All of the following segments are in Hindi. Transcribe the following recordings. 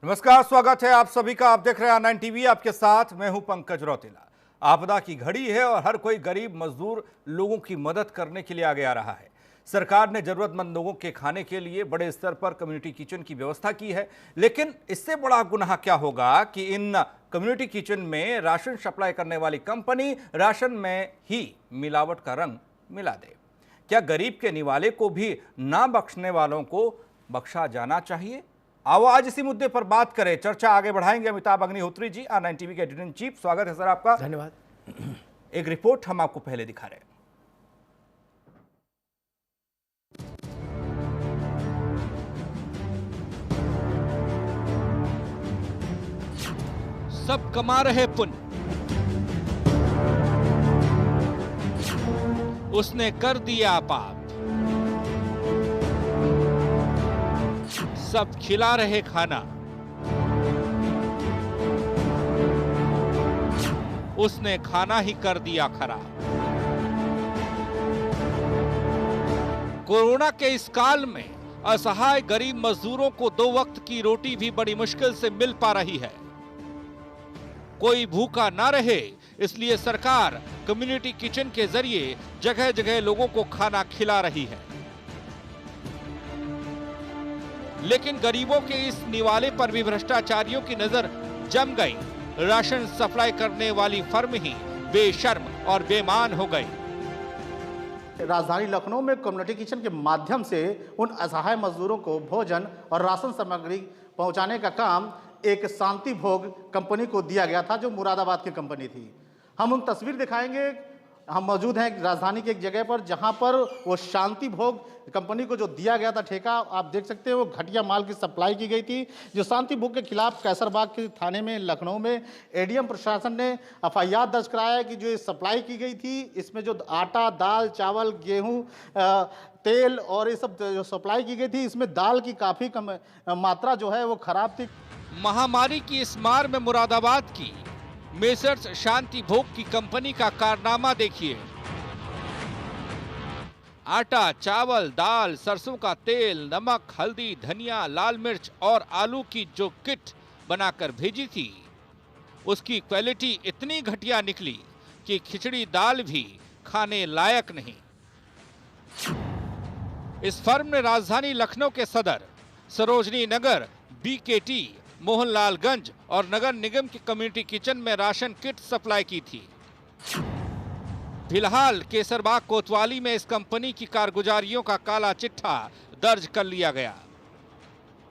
नमस्कार, स्वागत है आप सभी का। आप देख रहे हैं R9 टीवी। आपके साथ मैं हूं पंकज रौतेला। आपदा की घड़ी है और हर कोई गरीब मजदूर लोगों की मदद करने के लिए आगे आ रहा है। सरकार ने जरूरतमंद लोगों के खाने के लिए बड़े स्तर पर कम्युनिटी किचन की व्यवस्था की है, लेकिन इससे बड़ा गुनाह क्या होगा कि इन कम्युनिटी किचन में राशन सप्लाई करने वाली कंपनी राशन में ही मिलावट का रंग मिला दे। क्या गरीब के निवाले को भी ना बख्शने वालों को बख्शा जाना चाहिए? आओ आज इसी मुद्दे पर बात करें, चर्चा आगे बढ़ाएंगे। अमिताभ अग्निहोत्री जी, R9 टीवी के एडिटर इन चीफ, स्वागत है सर आपका। धन्यवाद। एक रिपोर्ट हम आपको पहले दिखा रहे हैं। सब कमा रहे पुण्य, उसने कर दिया पाप। सब खिला रहे खाना, उसने खाना ही कर दिया खराब। कोरोना के इस काल में असहाय गरीब मजदूरों को 2 वक्त की रोटी भी बड़ी मुश्किल से मिल पा रही है। कोई भूखा ना रहे, इसलिए सरकार कम्युनिटी किचन के जरिए जगह जगह लोगों को खाना खिला रही है। लेकिन गरीबों के इस निवाले पर भी भ्रष्टाचारियों की नजर जम गई। राशन सप्लाई करने वाली फर्म ही बेशर्म और बेईमान हो गई। राजधानी लखनऊ में कम्युनिटी किचन के माध्यम से उन असहाय मजदूरों को भोजन और राशन सामग्री पहुंचाने का काम एक शांति भोग कंपनी को दिया गया था, जो मुरादाबाद की कंपनी थी। हम उन तस्वीर दिखाएंगे। हम मौजूद हैं राजधानी की एक जगह पर, जहां पर वो शांति भोग कंपनी को जो दिया गया था ठेका, आप देख सकते हैं वो घटिया माल की सप्लाई की गई थी। जो शांति भोग के खिलाफ कैसरबाग के थाने में लखनऊ में एडीएम प्रशासन ने FIR दर्ज कराया है कि जो ये सप्लाई की गई थी, इसमें जो आटा, दाल, चावल, गेहूँ, तेल और ये सब जो सप्लाई की गई थी, इसमें दाल की काफ़ी कम मात्रा जो है वो खराब थी। महामारी की इस मार में मुरादाबाद की मेसर्स शांति भोग की कंपनी का कारनामा देखिए। आटा, चावल, दाल, सरसों का तेल, नमक, हल्दी, धनिया, लाल मिर्च और आलू की जो किट बनाकर भेजी थी, उसकी क्वालिटी इतनी घटिया निकली कि खिचड़ी दाल भी खाने लायक नहीं। इस फर्म ने राजधानी लखनऊ के सदर, सरोजनी नगर, BKT, मोहनलालगंज और नगर निगम की कम्युनिटी किचन में राशन किट सप्लाई की थी। फिलहाल केसरबाग कोतवाली में इस कंपनी की कारगुजारियों का काला चिट्ठा दर्ज कर लिया गया।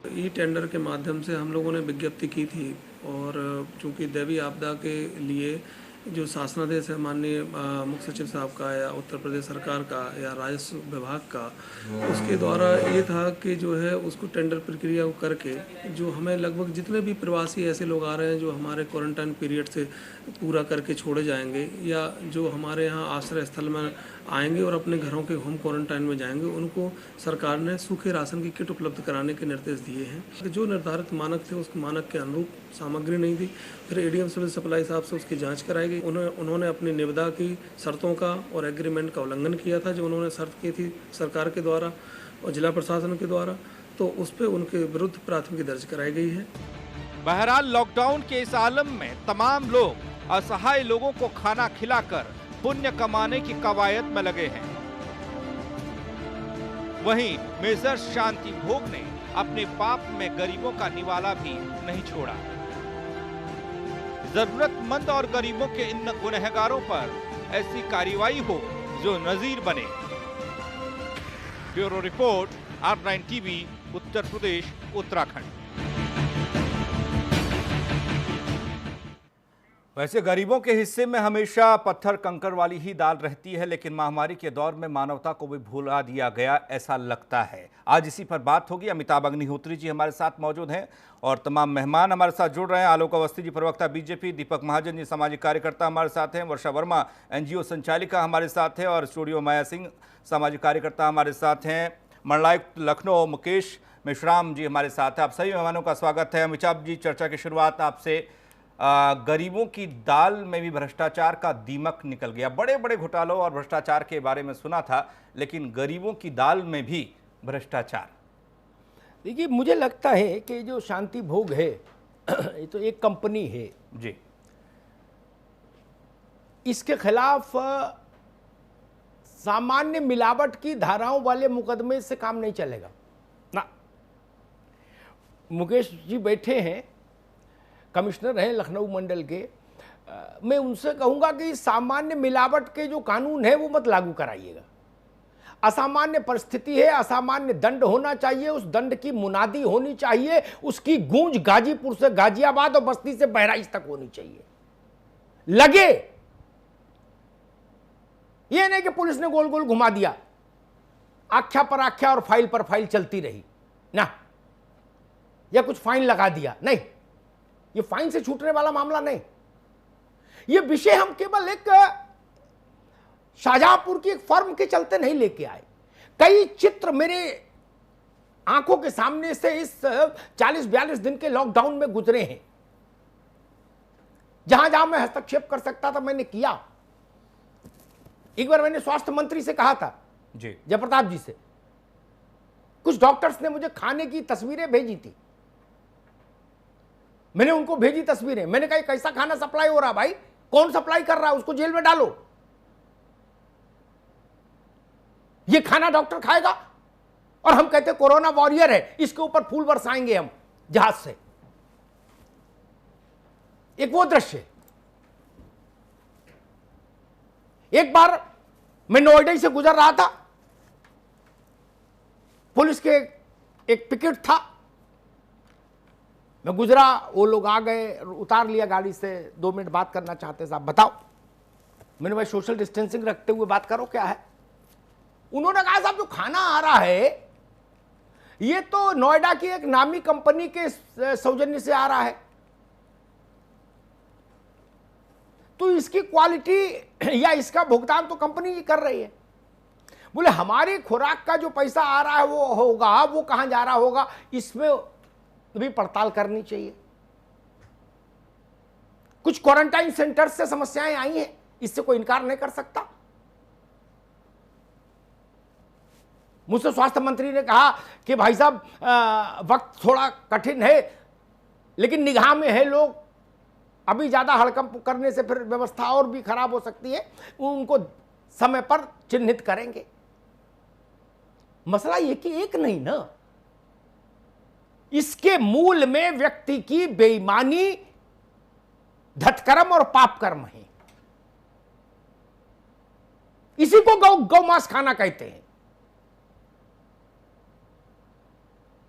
ई टेंडर के माध्यम से हम लोगों ने विज्ञप्ति की थी, और चूंकि दैवीय आपदा के लिए जो शासनादेश है माननीय मुख्य सचिव साहब का या उत्तर प्रदेश सरकार का या राजस्व विभाग का, उसके द्वारा ये था कि जो है उसको टेंडर प्रक्रिया को करके जो हमें लगभग जितने भी प्रवासी ऐसे लोग आ रहे हैं जो हमारे क्वारंटाइन पीरियड से पूरा करके छोड़े जाएंगे या जो हमारे यहाँ आश्रय स्थल में आएंगे और अपने घरों के होम क्वारंटाइन में जाएंगे, उनको सरकार ने सूखे राशन की किट उपलब्ध कराने के निर्देश दिए हैं। जो निर्धारित मानक थे उस मानक के अनुरूप सामग्री नहीं थी। फिर एडीएम सिविल सप्लाई साहब से उसकी जांच कराई गई। उन्होंने अपनी निविदा की शर्तों का और एग्रीमेंट का उल्लंघन किया था जो उन्होंने शर्त की थी सरकार के द्वारा और जिला प्रशासन के द्वारा, तो उस पर उनके विरुद्ध प्राथमिकी दर्ज कराई गई है। बहरहाल लॉकडाउन के इस आलम में तमाम लोग असहाय लोगों को खाना खिलाकर पुण्य कमाने की कवायद में लगे हैं। वहीं मेसर्स शांति भोग ने अपने पाप में गरीबों का निवाला भी नहीं छोड़ा। जरूरतमंद और गरीबों के इन गुनहगारों पर ऐसी कार्रवाई हो जो नजीर बने। Bureau report, R9 TV, Uttar Pradesh, Uttarakhand. वैसे गरीबों के हिस्से में हमेशा पत्थर कंकड़ वाली ही दाल रहती है, लेकिन महामारी के दौर में मानवता को भी भुला दिया गया, ऐसा लगता है। आज इसी पर बात होगी। अमिताभ अग्निहोत्री जी हमारे साथ मौजूद हैं और तमाम मेहमान हमारे साथ जुड़ रहे हैं। आलोक अवस्थी जी, प्रवक्ता BJP, दीपक महाजन जी, सामाजिक कार्यकर्ता हमारे साथ हैं, वर्षा वर्मा NGO संचालिका हमारे साथ है और स्टूडियो माया सिंह, सामाजिक कार्यकर्ता हमारे साथ हैं। मंडलायुक्त लखनऊ मुकेश मेश्राम जी हमारे साथ हैं। आप सभी मेहमानों का स्वागत है। अमिताभ जी, चर्चा की शुरुआत आपसे। गरीबों की दाल में भी भ्रष्टाचार का दीमक निकल गया। बड़े बड़े घोटालों और भ्रष्टाचार के बारे में सुना था, लेकिन गरीबों की दाल में भी भ्रष्टाचार। देखिए, मुझे लगता है कि जो शांति भोग है ये तो एक कंपनी है जी। इसके खिलाफ सामान्य मिलावट की धाराओं वाले मुकदमे से काम नहीं चलेगा ना। मुकेश जी बैठे हैं, कमिश्नर हैं लखनऊ मंडल के, मैं उनसे कहूंगा कि सामान्य मिलावट के जो कानून है वो मत लागू कराइएगा। असामान्य परिस्थिति है, असामान्य दंड होना चाहिए, उस दंड की मुनादी होनी चाहिए, उसकी गूंज गाजीपुर से गाजियाबाद और बस्ती से बहराइच तक होनी चाहिए। लगे ये नहीं कि पुलिस ने गोल गोल घुमा दिया, आख्या पर आख्या और फाइल पर फाइल चलती रही ना, या कुछ फाइन लगा दिया, नहीं, ये फाइन से छूटने वाला मामला नहीं। ये विषय हम केवल एक शाहजहांपुर की एक फर्म के चलते नहीं लेके आए। कई चित्र मेरे आंखों के सामने से इस 40-42 दिन के लॉकडाउन में गुजरे हैं। जहां जहां मैं हस्तक्षेप कर सकता था मैंने किया। एक बार मैंने स्वास्थ्य मंत्री से कहा था जी, जयप्रताप जी से, कुछ डॉक्टर्स ने मुझे खाने की तस्वीरें भेजी थी, मैंने उनको भेजी तस्वीरें, मैंने कहा कैसा खाना सप्लाई हो रहा भाई, कौन सप्लाई कर रहा है, उसको जेल में डालो। ये खाना डॉक्टर खाएगा और हम कहते कोरोना वॉरियर है, इसके ऊपर फूल बरसाएंगे हम जहाज से। एक वो दृश्य। एक बार मैं नोएडा से गुजर रहा था, पुलिस के एक पिकेट था, मैं गुजरा, वो लोग आ गए, उतार लिया गाड़ी से, 2 मिनट बात करना चाहते साहब, बताओ। मैंने भाई सोशल डिस्टेंसिंग रखते हुए बात करो, क्या है। उन्होंने कहा साहब जो खाना आ रहा है ये तो नोएडा की एक नामी कंपनी के सौजन्य से आ रहा है, तो इसकी क्वालिटी या इसका भुगतान तो कंपनी ही कर रही है। बोले हमारी खुराक का जो पैसा आ रहा है वो होगा, वो कहां जा रहा होगा, इसमें भी पड़ताल करनी चाहिए। कुछ क्वारंटाइन सेंटर से समस्याएं आई हैं, इससे कोई इनकार नहीं कर सकता। मुझसे स्वास्थ्य मंत्री ने कहा कि भाई साहब वक्त थोड़ा कठिन है, लेकिन निगाह में है लोग, अभी ज्यादा हड़कंप करने से फिर व्यवस्था और भी खराब हो सकती है, उनको समय पर चिन्हित करेंगे। मसला ये कि एक नहीं ना, इसके मूल में व्यक्ति की बेईमानी, धटकर्म और पापकर्म है। इसी को गौमांस खाना कहते हैं।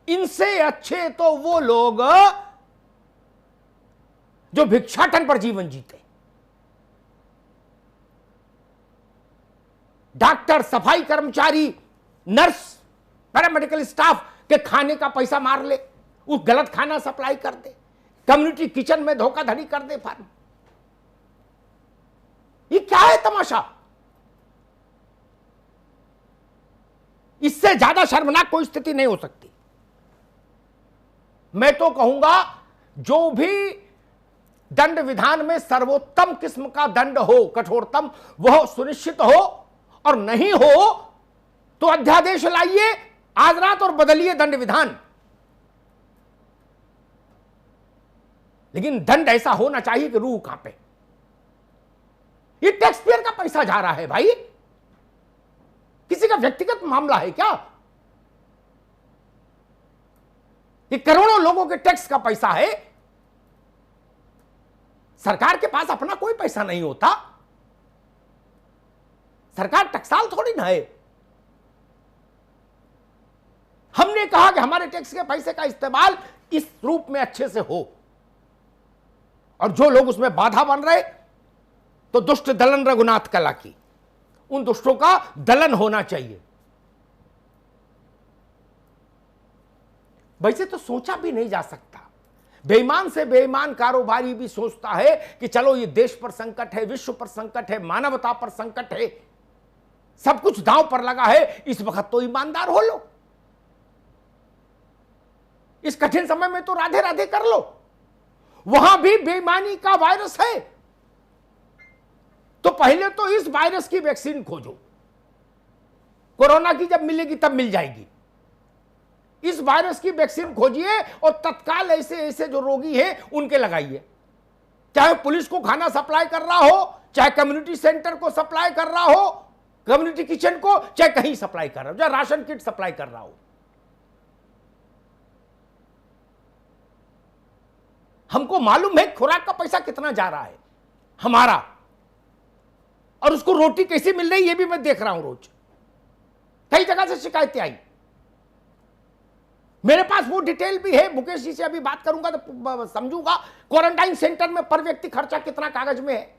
इनसे अच्छे तो वो लोग जो भिक्षाटन पर जीवन जीते, डॉक्टर, सफाई कर्मचारी, नर्स, पैरामेडिकल स्टाफ के खाने का पैसा मार ले, वो गलत खाना सप्लाई कर दे, कम्युनिटी किचन में धोखाधड़ी कर दे फर्म। ये क्या है तमाशा? इससे ज्यादा शर्मनाक कोई स्थिति नहीं हो सकती। मैं तो कहूंगा जो भी दंड विधान में सर्वोत्तम किस्म का दंड हो, कठोरतम, वह सुनिश्चित हो, और नहीं हो तो अध्यादेश लाइए आज रात और बदलिए दंड विधान। लेकिन दंड ऐसा होना चाहिए कि रूह कांपे। ये टैक्स पेयर का पैसा जा रहा है भाई, किसी का व्यक्तिगत मामला है क्या? ये करोड़ों लोगों के टैक्स का पैसा है। सरकार के पास अपना कोई पैसा नहीं होता, सरकार टकसाल थोड़ी ना है। हमने कहा कि हमारे टैक्स के पैसे का इस्तेमाल इस रूप में अच्छे से हो, और जो लोग उसमें बाधा बन रहे तो दुष्ट दलन रघुनाथ कला की, उन दुष्टों का दलन होना चाहिए। वैसे तो सोचा भी नहीं जा सकता। बेईमान से बेईमान कारोबारी भी सोचता है कि चलो ये देश पर संकट है, विश्व पर संकट है, मानवता पर संकट है, सब कुछ दांव पर लगा है, इस वक्त तो ईमानदार हो लो, इस कठिन समय में तो राधे राधे कर लो। वहां भी बेईमानी का वायरस है, तो पहले तो इस वायरस की वैक्सीन खोजो। कोरोना की जब मिलेगी तब मिल जाएगी, इस वायरस की वैक्सीन खोजिए और तत्काल ऐसे ऐसे जो रोगी हैं उनके लगाइए। चाहे पुलिस को खाना सप्लाई कर रहा हो, चाहे कम्युनिटी सेंटर को सप्लाई कर रहा हो, कम्युनिटी किचन को, चाहे कहीं सप्लाई कर रहा हो, चाहे राशन किट सप्लाई कर रहा हो। हमको मालूम है खुराक का पैसा कितना जा रहा है हमारा, और उसको रोटी कैसी मिल रही है ये भी मैं देख रहा हूं। रोज कई जगह से शिकायतें आई, मेरे पास वो डिटेल भी है। मुकेश जी से अभी बात करूंगा तो समझूंगा क्वारंटाइन सेंटर में पर व्यक्ति खर्चा कितना कागज में है,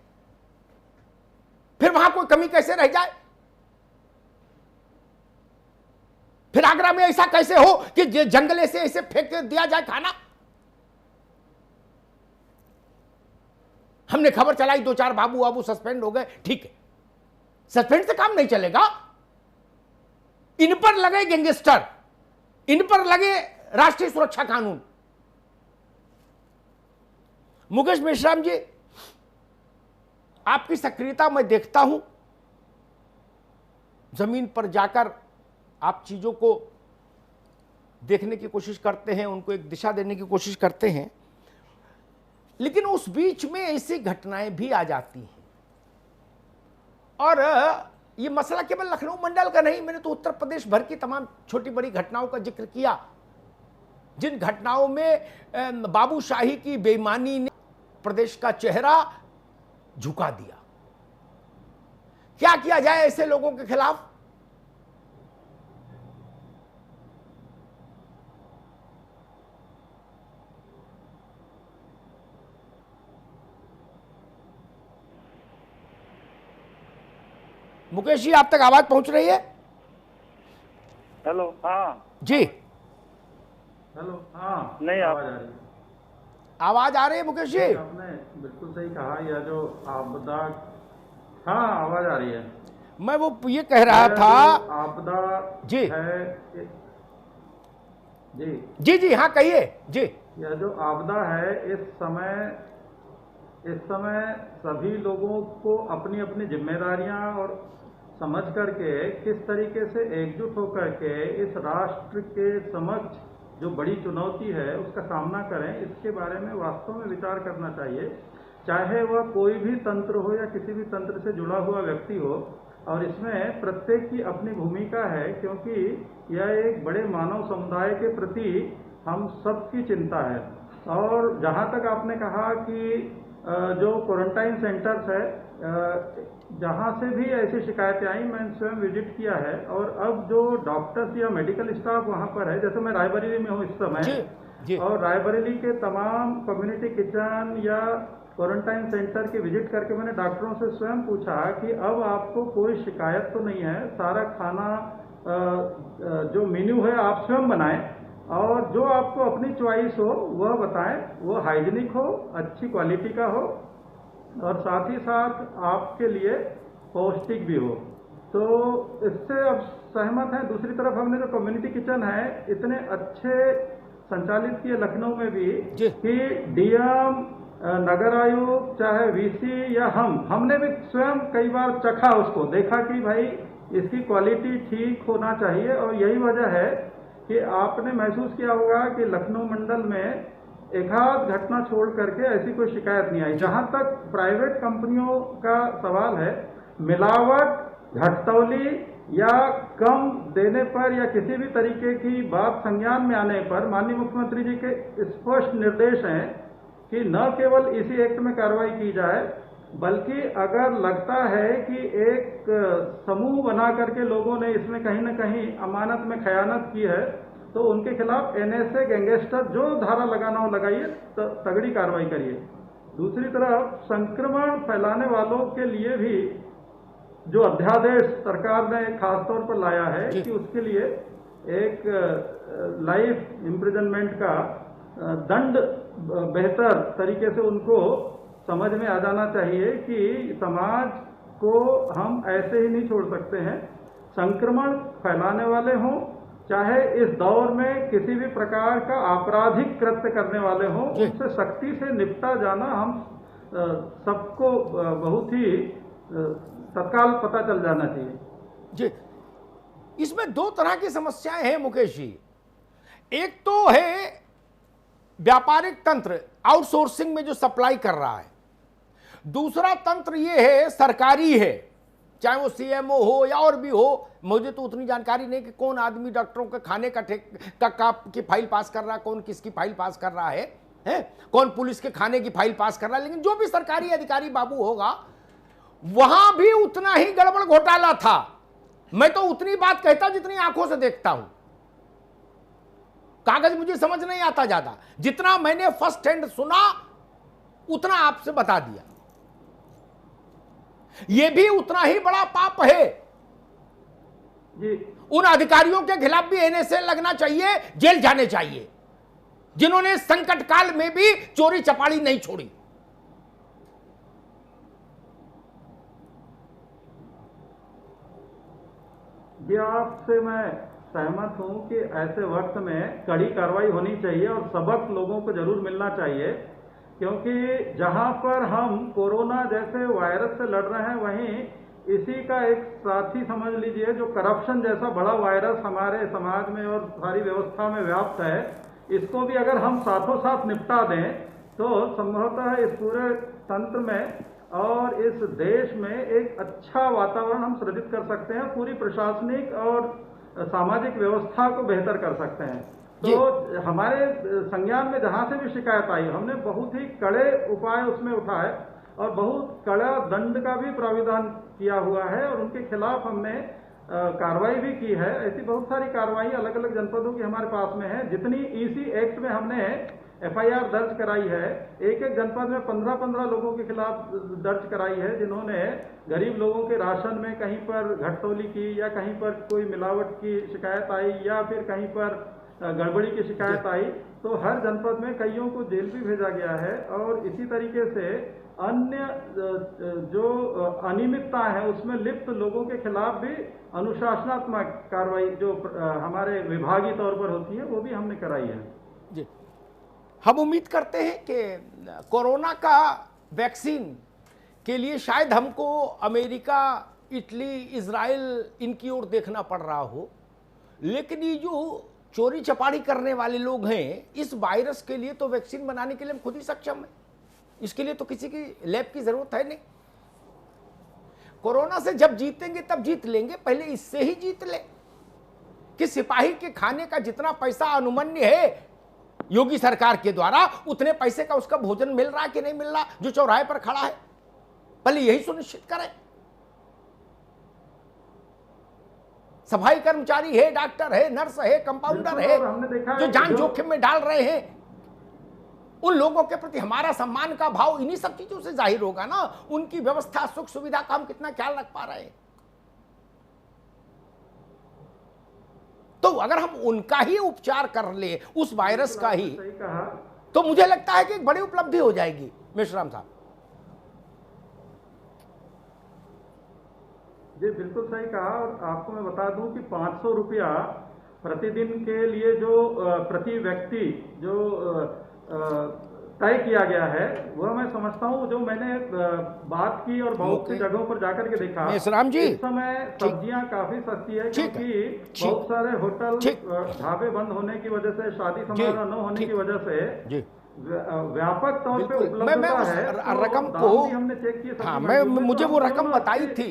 फिर वहां कोई कमी कैसे रह जाए। फिर आगरा में ऐसा कैसे हो कि जंगले से ऐसे फेंक दिया जाए खाना। हमने खबर चलाई 2-4 बाबू बाबू सस्पेंड हो गए, ठीक है, सस्पेंड से काम नहीं चलेगा। इन पर लगे गैंगस्टर, इन पर लगे राष्ट्रीय सुरक्षा कानून। मुकेश मेश्राम जी, आपकी सक्रियता मैं देखता हूं, जमीन पर जाकर आप चीजों को देखने की कोशिश करते हैं, उनको एक दिशा देने की कोशिश करते हैं, लेकिन उस बीच में ऐसी घटनाएं भी आ जाती हैं। और ये मसला केवल लखनऊ मंडल का नहीं, मैंने तो उत्तर प्रदेश भर की तमाम छोटी बड़ी घटनाओं का जिक्र किया, जिन घटनाओं में बाबूशाही की बेईमानी ने प्रदेश का चेहरा झुका दिया। क्या किया जाए ऐसे लोगों के खिलाफ? मुकेश जी, आप तक आवाज पहुंच रही है? हेलो, हाँ जी, हेलो, हाँ नहीं, आवाज आ रही है मुकेश जी? आपने बिल्कुल सही कहा। यह जो आपदा, हाँ आवाज आ रही है। मैं वो ये कह रहा था, आपदा जी है, जी जी जी हाँ कहिए जी। यह जो आपदा है, इस समय सभी लोगों को अपनी अपनी जिम्मेदारियां और समझ करके किस तरीके से एकजुट होकर के इस राष्ट्र के समक्ष जो बड़ी चुनौती है उसका सामना करें, इसके बारे में वास्तव में विचार करना चाहिए। चाहे वह कोई भी तंत्र हो या किसी भी तंत्र से जुड़ा हुआ व्यक्ति हो, और इसमें प्रत्येक की अपनी भूमिका है, क्योंकि यह एक बड़े मानव समुदाय के प्रति हम सबकी चिंता है। और जहां तक आपने कहा कि जो क्वारंटाइन सेंटर्स है, जहां से भी ऐसी शिकायतें आई, मैंने स्वयं विजिट किया है, और अब जो डॉक्टर्स या मेडिकल स्टाफ वहां पर है, जैसे मैं रायबरेली में हूं इस समय, और रायबरेली के तमाम कम्युनिटी किचन या क्वारंटाइन सेंटर की विजिट करके मैंने डॉक्टरों से स्वयं पूछा कि अब आपको कोई शिकायत तो नहीं है, सारा खाना जो मेन्यू है आप स्वयं बनाएं, और जो आपको अपनी चॉइस हो वह बताएं, वो हाइजीनिक हो, अच्छी क्वालिटी का हो, और साथ ही साथ आपके लिए पौष्टिक भी हो। तो इससे अब सहमत हैं। दूसरी तरफ हमने जो कम्युनिटी किचन है इतने अच्छे संचालित किए लखनऊ में भी कि डीएम, नगर आयुक्त, चाहे वीसी या हमने भी स्वयं कई बार चखा, उसको देखा कि भाई इसकी क्वालिटी ठीक होना चाहिए। और यही वजह है कि आपने महसूस किया होगा कि लखनऊ मंडल में एक आध घटना छोड़ करके ऐसी कोई शिकायत नहीं आई। जहां तक प्राइवेट कंपनियों का सवाल है, मिलावट, घटतौली या कम देने पर या किसी भी तरीके की बात संज्ञान में आने पर माननीय मुख्यमंत्री जी के स्पष्ट निर्देश हैं कि न केवल इसी एक्ट में कार्रवाई की जाए, बल्कि अगर लगता है कि एक समूह बना करके लोगों ने इसमें कहीं न कहीं अमानत में खयानत की है, तो उनके खिलाफ एनएसए, गैंगस्टर जो धारा लगाना हो लगाइए, तगड़ी कार्रवाई करिए। दूसरी तरफ संक्रमण फैलाने वालों के लिए भी जो अध्यादेश सरकार ने खास तौर पर लाया है कि उसके लिए एक लाइफ इम्प्रिजनमेंट का दंड बेहतर तरीके से उनको समझ में आ जाना चाहिए कि समाज को हम ऐसे ही नहीं छोड़ सकते हैं। संक्रमण फैलाने वाले हों, चाहे इस दौर में किसी भी प्रकार का आपराधिक कृत्य करने वाले हों, उनसे सख्ती से निपटा जाना हम सबको बहुत ही तत्काल पता चल जाना चाहिए। जी, इसमें दो तरह की समस्याएं हैं मुकेश जी। एक तो है व्यापारिक तंत्र, आउटसोर्सिंग में जो सप्लाई कर रहा है। दूसरा तंत्र ये है सरकारी है, चाहे वो सीएमओ हो या और भी हो। मुझे तो उतनी जानकारी नहीं कि कौन आदमी डॉक्टरों के खाने का की फाइल पास कर रहा है, कौन किसकी फाइल पास कर रहा है, कौन पुलिस के खाने की फाइल पास कर रहा है। लेकिन जो भी सरकारी अधिकारी बाबू होगा, वहां भी उतना ही गड़बड़ घोटाला था। मैं तो उतनी बात कहता जितनी आंखों से देखता हूं। कागज मुझे समझ नहीं आता ज्यादा, जितना मैंने फर्स्ट हैंड सुना उतना आपसे बता दिया। यह भी उतना ही बड़ा पाप है। उन अधिकारियों के खिलाफ भी एनएसए लगना चाहिए, जेल जाने चाहिए, जिन्होंने संकट काल में भी चोरी चपाड़ी नहीं छोड़ी। जी, आपसे मैं सहमत हूं कि ऐसे वक्त में कड़ी कार्रवाई होनी चाहिए और सबक लोगों को जरूर मिलना चाहिए, क्योंकि जहां पर हम कोरोना जैसे वायरस से लड़ रहे हैं, वहीं इसी का एक साथी समझ लीजिए जो करप्शन जैसा बड़ा वायरस हमारे समाज में और सारी व्यवस्था में व्याप्त है, इसको भी अगर हम साथों साथ निपटा दें तो संभवतः इस पूरे तंत्र में और इस देश में एक अच्छा वातावरण हम सृजित कर सकते हैं, पूरी प्रशासनिक और सामाजिक व्यवस्था को बेहतर कर सकते हैं। तो हमारे संज्ञान में जहां से भी शिकायत आई, हमने बहुत ही कड़े उपाय उसमें उठाए और बहुत कड़ा दंड का भी प्राविधान किया हुआ है और उनके खिलाफ हमने कार्रवाई भी की है। ऐसी बहुत सारी कार्रवाई अलग अलग जनपदों की हमारे पास में है। जितनी ईसी एक्ट में हमने एफआईआर दर्ज कराई है, एक एक जनपद में 15-15 लोगों के खिलाफ दर्ज कराई है, जिन्होंने गरीब लोगों के राशन में कहीं पर घटतौली की या कहीं पर कोई मिलावट की शिकायत आई या फिर कहीं पर गड़बड़ी की शिकायत आई, तो हर जनपद में कईयों को जेल भी भेजा गया है। और इसी तरीके से अन्य जो अनियमितता है उसमें लिप्त लोगों के खिलाफ भी अनुशासनात्मक कार्रवाई जो हमारे विभागीय तौर पर होती है वो भी हमने कराई है। जी, हम उम्मीद करते हैं कि कोरोना का वैक्सीन के लिए शायद हमको अमेरिका, इटली, इजराइल इनकी ओर देखना पड़ रहा हो, लेकिन ये जो चोरी चपाड़ी करने वाले लोग हैं, इस वायरस के लिए तो वैक्सीन बनाने के लिए हम खुद ही सक्षम हैं। इसके लिए तो किसी की लैब की जरूरत है नहीं। कोरोना से जब जीतेंगे तब जीत लेंगे, पहले इससे ही जीत ले कि सिपाही के खाने का जितना पैसा अनुमन्य है योगी सरकार के द्वारा, उतने पैसे का उसका भोजन मिल रहा है कि नहीं मिल रहा, जो चौराहे पर खड़ा है, पहले यही सुनिश्चित करें। सफाई कर्मचारी है, डॉक्टर है, नर्स है, कंपाउंडर है, जो जान जोखिम में डाल रहे हैं, उन लोगों के प्रति हमारा सम्मान का भाव इन्हीं सब चीजों से जाहिर होगा ना। उनकी व्यवस्था, सुख सुविधा का हम कितना ख्याल रख पा रहे हैं। तो अगर हम उनका ही उपचार कर ले, उस वायरस का ही, तो मुझे लगता है कि एक बड़ी उपलब्धि हो जाएगी। मेश्राम साहब जी, बिल्कुल सही कहा। और आपको मैं बता दूं कि 500 रुपया प्रतिदिन के लिए जो प्रति व्यक्ति जो तय किया गया है, वह मैं समझता हूँ, जो मैंने बात की और बहुत सी जगहों पर जाकर के देखा, मेश्राम जी, इस समय सब्जियां काफी सस्ती है, क्योंकि बहुत सारे होटल, ढाबे बंद होने की वजह से, शादी समारोह न होने की वजह से व्यापक तौर पे उपलब्धता है। रकम को हमने चेक की, हाँ, मुझे वो रकम बताई थी।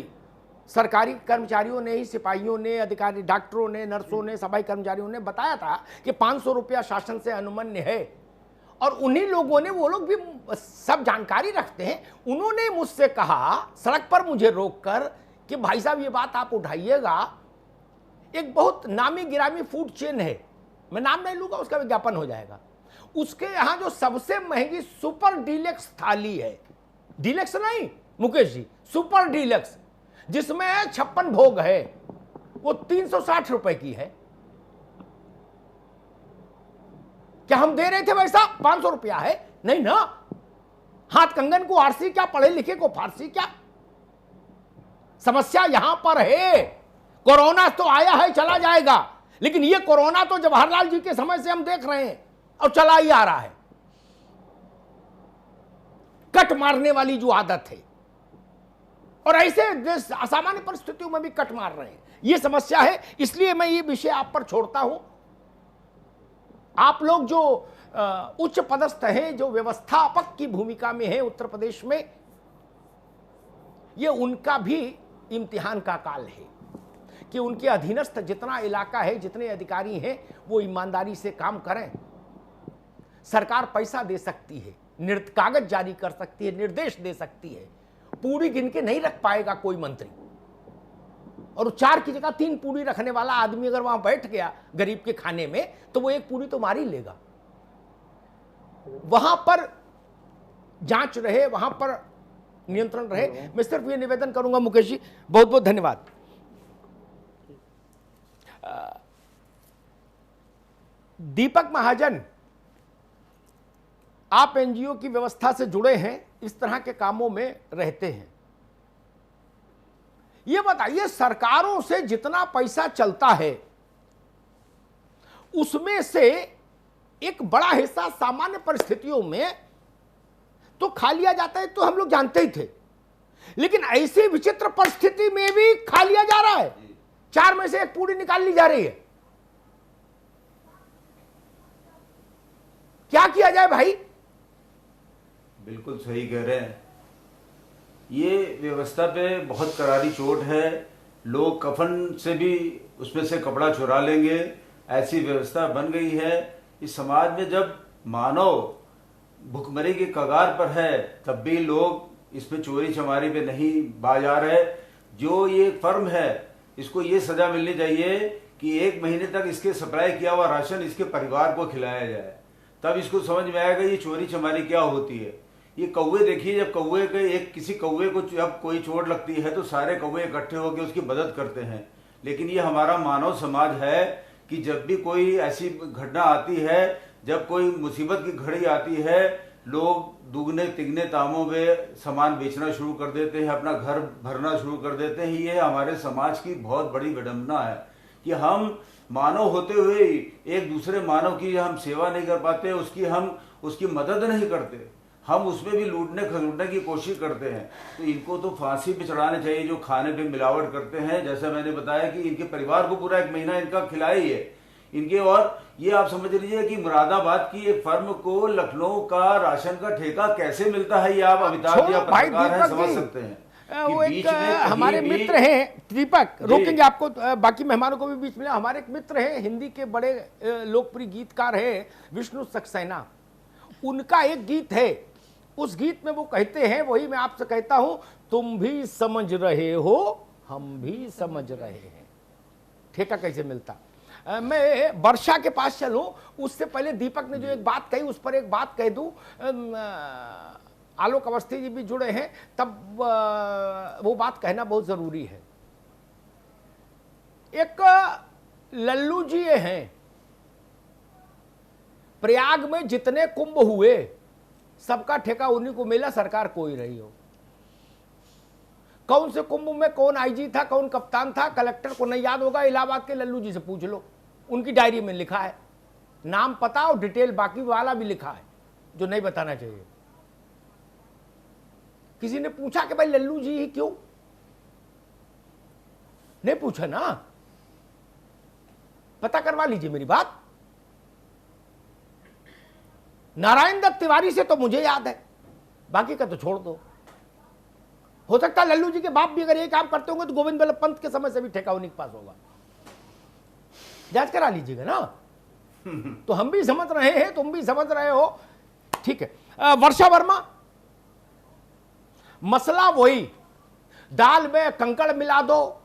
सरकारी कर्मचारियों ने ही, सिपाहियों ने, अधिकारी, डॉक्टरों ने, नर्सों ने, सफाई कर्मचारियों ने बताया था कि 500 रुपया शासन से अनुमन्य है। और उन्हीं लोगों ने, वो लोग भी सब जानकारी रखते हैं, उन्होंने मुझसे कहा सड़क पर मुझे रोककर कि भाई साहब ये बात आप उठाइएगा, एक बहुत नामी गिरामी फूड चेन है, मैं नाम नहीं लूंगा, उसका विज्ञापन हो जाएगा, उसके यहां जो सबसे महंगी सुपर डीलक्स थाली है, डीलक्स नहीं मुकेश जी, सुपर डीलक्स, जिसमें 56 भोग है, वो 360 रुपए की है। क्या हम दे रहे थे वैसा? 500 रुपया है? नहीं ना। हाथ कंगन को आरसी क्या, पढ़े लिखे को फारसी क्या। समस्या यहां पर है। कोरोना तो आया है, चला जाएगा, लेकिन ये कोरोना तो जवाहरलाल जी के समय से हम देख रहे हैं और चला ही आ रहा है। कट मारने वाली जो आदत है, और ऐसे असामान्य परिस्थितियों में भी कट मार रहे हैं, ये समस्या है। इसलिए मैं ये विषय आप पर छोड़ता हूं। आप लोग जो उच्च पदस्थ हैं, जो व्यवस्थापक की भूमिका में हैं उत्तर प्रदेश में, ये उनका भी इम्तिहान का काल है कि उनके अधीनस्थ जितना इलाका है, जितने अधिकारी हैं, वो ईमानदारी से काम करें। सरकार पैसा दे सकती है, कागज जारी कर सकती है, निर्देश दे सकती है, पूरी गिन के नहीं रख पाएगा कोई मंत्री। और 4 की जगह 3 पूरी रखने वाला आदमी अगर वहां बैठ गया गरीब के खाने में, तो वो 1 पूरी तो मार ही लेगा। वहां पर जांच रहे, वहां पर नियंत्रण रहे। मैं सिर्फ ये निवेदन करूंगा मुकेश जी, बहुत बहुत धन्यवाद। दीपक महाजन, आप एनजीओ की व्यवस्था से जुड़े हैं, इस तरह के कामों में रहते हैं, ये बताइए सरकारों से जितना पैसा चलता है उसमें से एक बड़ा हिस्सा सामान्य परिस्थितियों में तो खा लिया जाता है, तो हम लोग जानते ही थे, लेकिन ऐसी विचित्र परिस्थिति में भी खा लिया जा रहा है। 4 में से 1 पूरी निकाल ली जा रही है। क्या किया जाए भाई? बिल्कुल सही कह रहे हैं, ये व्यवस्था पे बहुत करारी चोट है। लोग कफन से भी उसमें से कपड़ा चुरा लेंगे, ऐसी व्यवस्था बन गई है। इस समाज में जब मानव भुखमरी के कगार पर है, तब भी लोग इसमें चोरी चमारी पे नहीं बाज आ रहे। जो ये फर्म है, इसको ये सजा मिलनी चाहिए कि 1 महीने तक इसके सप्लाई किया हुआ राशन इसके परिवार को खिलाया जाए, तब इसको समझ में आएगा ये चोरी चमारी क्या होती है। ये कौवे देखिए, जब कौवे के किसी कौवे को जब कोई चोट लगती है तो सारे कौवे इकट्ठे होकर उसकी मदद करते हैं। लेकिन ये हमारा मानव समाज है कि जब भी कोई ऐसी घटना आती है, जब कोई मुसीबत की घड़ी आती है, लोग दुगने तिगने दामों में सामान बेचना शुरू कर देते हैं, अपना घर भरना शुरू कर देते हैं। ये हमारे समाज की बहुत बड़ी विडंबना है कि हम मानव होते हुए एक दूसरे मानव की हम सेवा नहीं कर पाते, उसकी मदद नहीं करते, हम उसमें भी लूटने खसूटने की कोशिश करते हैं। तो इनको तो फांसी पे चढ़ाने चाहिए जो खाने पे मिलावट करते हैं। जैसा मैंने बताया कि इनके परिवार को पूरा 1 महीना इनका खिलाया ही है इनके। और ये आप समझ लीजिए कि मुरादाबाद की एक फर्म को लखनऊ का राशन का ठेका कैसे मिलता है, ये आप अमिताभ जी पत्रकार हैं, समझ सकते हैं। वो एक हमारे मित्र हैं दीपक, रोकेंगे आपको, बाकी मेहमानों को भी बीच में। हमारे एक मित्र हैं, हिंदी के बड़े लोकप्रिय गीतकार हैं विष्णु सक्सेना, उनका एक गीत है, उस गीत में वो कहते हैं, वही मैं आपसे कहता हूं, तुम भी समझ रहे हो हम भी समझ रहे हैं ठेका कैसे मिलता। मैं वर्षा के पास चलूं, उससे पहले दीपक ने जो एक बात कही उस पर एक बात कह दूं। आलोक अवस्थी जी भी जुड़े हैं, तब वो बात कहना बहुत जरूरी है। एक लल्लू जी हैं, प्रयाग में जितने कुंभ हुए सबका ठेका उन्हीं को मिला, सरकार कोई रही हो। कौन से कुंभ में कौन आईजी था, कौन कप्तान था, कलेक्टर को नहीं याद होगा, इलाहाबाद के लल्लू जी से पूछ लो, उनकी डायरी में लिखा है, नाम पता और डिटेल बाकी वाला भी लिखा है जो नहीं बताना चाहिए। किसी ने पूछा कि भाई लल्लू जी ही क्यों? नहीं पूछा ना, पता करवा लीजिए मेरी बात। नारायण दत्त तिवारी से तो मुझे याद है, बाकी का तो छोड़ दो। हो सकता है लल्लू जी के बाप भी अगर ये काम करते होंगे तो गोविंद बल्लभ पंत के समय से भी ठेका उन्हीं के पास होगा, जांच करा लीजिएगा ना। तो हम भी समझ रहे हैं, तुम भी समझ रहे हो, ठीक है। वर्षा वर्मा, मसला वही, दाल में कंकड़ मिला दो,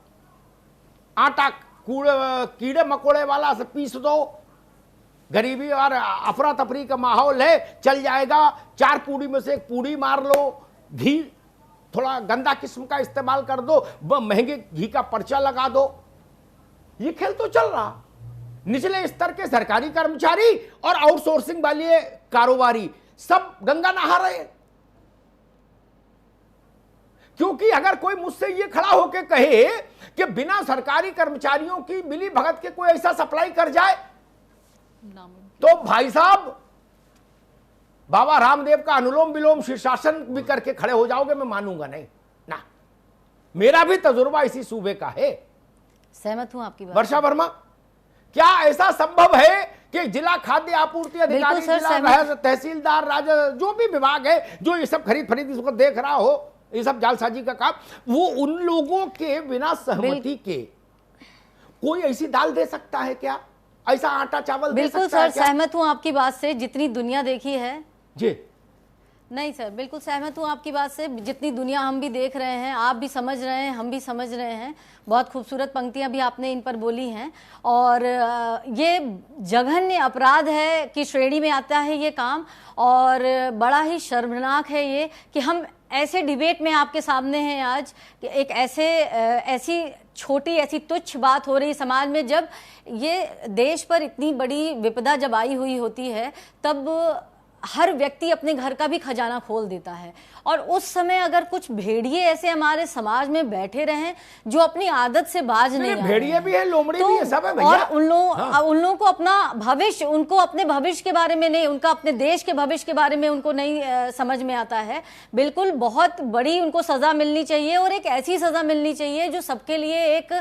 आटा कीड़े मकोड़े वाला से पीस दो, गरीबी और अफरा तफरी का माहौल है, चल जाएगा। 4 पूड़ी में से 1 पूड़ी मार लो, घी थोड़ा गंदा किस्म का इस्तेमाल कर दो, महंगे घी का पर्चा लगा दो। ये खेल तो चल रहा। निचले स्तर के सरकारी कर्मचारी और आउटसोर्सिंग वाले कारोबारी सब गंगा नहा रहे। क्योंकि अगर कोई मुझसे ये खड़ा होकर कहे कि बिना सरकारी कर्मचारियों की मिली भगत के कोई ऐसा सप्लाई कर जाए, तो भाई साहब बाबा रामदेव का अनुलोम विलोम शीर्षासन भी करके खड़े हो जाओगे, मैं मानूंगा नहीं ना। मेरा भी तजुर्बा इसी सूबे का है। सहमत हूं आपकी बात। वर्षा वर्मा, क्या ऐसा संभव है कि जिला खाद्य आपूर्ति अधिकारी, बिल्कुल सर, जिला सहमत। तहसीलदार, जो भी विभाग है जो ये सब खरीद फरीद इसको देख रहा हो, ये सब जालसाजी का काम, वो उन लोगों के बिना सहमति के कोई ऐसी दाल दे सकता है क्या? ऐसा आटा चावल दे बिल्कुल सकता है सर, क्या? सहमत हूँ आपकी बात से, जितनी दुनिया देखी है। जी नहीं सर, बिल्कुल सहमत हूँ आपकी बात से, जितनी दुनिया हम भी देख रहे हैं, आप भी समझ रहे हैं, हम भी समझ रहे हैं। बहुत खूबसूरत पंक्तियां भी आपने इन पर बोली हैं, और ये जघन्य अपराध है कि श्रेणी में आता है ये काम, और बड़ा ही शर्मनाक है ये कि हम ऐसे डिबेट में आपके सामने हैं आज कि एक ऐसी छोटी, ऐसी तुच्छ बात हो रही समाज में, जब ये देश पर इतनी बड़ी विपदा जब आई हुई होती है, तब हर व्यक्ति अपने घर का भी खजाना खोल देता है। और उस समय अगर कुछ भेड़िए ऐसे हमारे समाज में बैठे रहें जो अपनी आदत से बाज नहीं आए, भेड़िए भी है, लोमड़ी भी है, सब है भैया। और उन लोगों को अपना भविष्य, उनको अपने भविष्य के बारे में नहीं, उनका अपने देश के भविष्य के बारे में उनको नहीं समझ में आता है। बिल्कुल बहुत बड़ी उनको सजा मिलनी चाहिए, और एक ऐसी सजा मिलनी चाहिए जो सबके लिए एक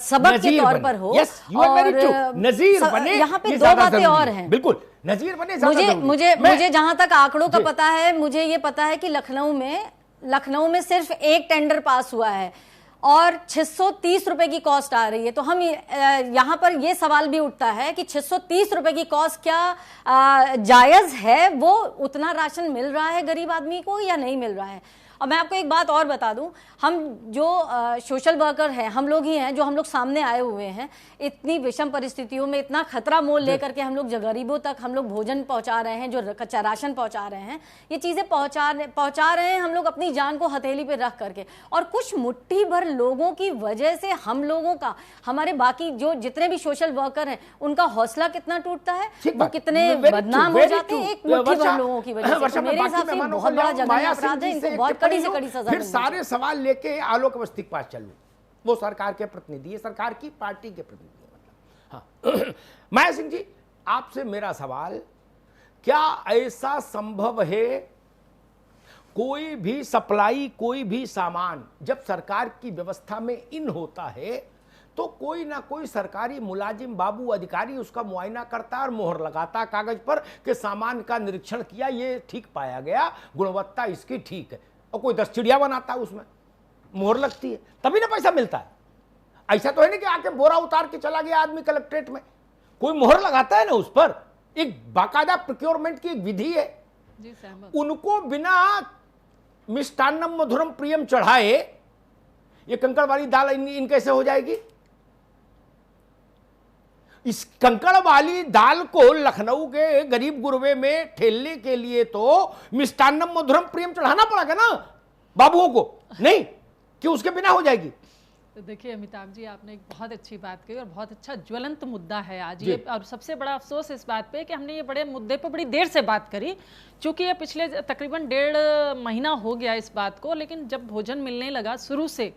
सबक के तौर पर हो। नजीर बने। यहाँ पे दो बातें और हैं, बिल्कुल नजीर बने। मुझे जहां तक आंकड़ों का पता है, मुझे ये पता है कि लखनऊ में सिर्फ एक टेंडर पास हुआ है और 630 रुपए की कॉस्ट आ रही है। तो हम यहाँ पर ये सवाल भी उठता है कि 630 रुपए की कॉस्ट क्या जायज है? वो उतना राशन मिल रहा है गरीब आदमी को या नहीं मिल रहा है? और मैं आपको एक बात और बता दूं, हम जो सोशल वर्कर हैं, हम लोग ही हैं जो हम लोग सामने आए हुए हैं। इतनी विषम परिस्थितियों में इतना खतरा मोल लेकर के हम लोग गरीबों तक हम लोग भोजन पहुंचा रहे हैं, जो कच्चा राशन पहुंचा रहे हैं, ये चीज़ें पहुंचा रहे हैं हम लोग अपनी जान को हथेली पे रख करके। और कुछ मुट्ठी भर लोगों की वजह से हम लोगों का, हमारे बाकी जो जितने भी सोशल वर्कर हैं, उनका हौसला कितना टूटता है, वो कितने बदनाम हो जाते हैं एक मुट्ठी भर लोगों की वजह से। मेरे हिसाब से बहुत बड़ा जघन्य अपराध है, इनको बहुत कड़ी से कड़ी सजा। फिर सारे सवाल लेके आलोक अवस्थी के पास चलूं, वो सरकार के प्रतिनिधि है, सरकार की पार्टी के प्रतिनिधि है, मतलब हाँ। माया सिंह जी, आपसे मेरा सवाल, क्या ऐसा संभव है कोई भी सप्लाई, कोई भी सामान जब सरकार की व्यवस्था में इन होता है तो कोई ना कोई सरकारी मुलाजिम, बाबू, अधिकारी उसका मुआयना करता और मोहर लगाता कागज पर कि सामान का निरीक्षण किया, ये ठीक पाया गया, गुणवत्ता इसकी ठीक है, और कोई 10 चिड़िया बनाता है, उसमें मोहर लगती है, तभी ना पैसा मिलता है। ऐसा तो है नहीं कि आके बोरा उतार के चला गया आदमी कलेक्ट्रेट में, कोई मोहर लगाता है ना उस पर, एक बाकायदा प्रोक्योरमेंट की एक विधि है। जी सहमत। उनको बिना मिष्टान्नम मधुरम प्रियम चढ़ाए ये कंकड़ वाली दाल इन कैसे हो जाएगी? इस कंकड़ वाली दाल को लखनऊ के गरीब गुरबे में ठेलने के लिए तो मिष्टान्नम मधुरम प्रियम चढ़ाना पड़ेगा ना बाबुओं को, नहीं कि उसके बिना हो जाएगी। तो देखिए अमिताभ जी, आपने एक बहुत अच्छी बात कही और बहुत अच्छा ज्वलंत मुद्दा है आज ये, और सबसे बड़ा अफसोस इस बात पे कि हमने ये बड़े मुद्दे पे बड़ी देर से बात करी, क्योंकि ये पिछले तकरीबन 1.5 महीना हो गया इस बात को, लेकिन जब भोजन मिलने लगा शुरू से,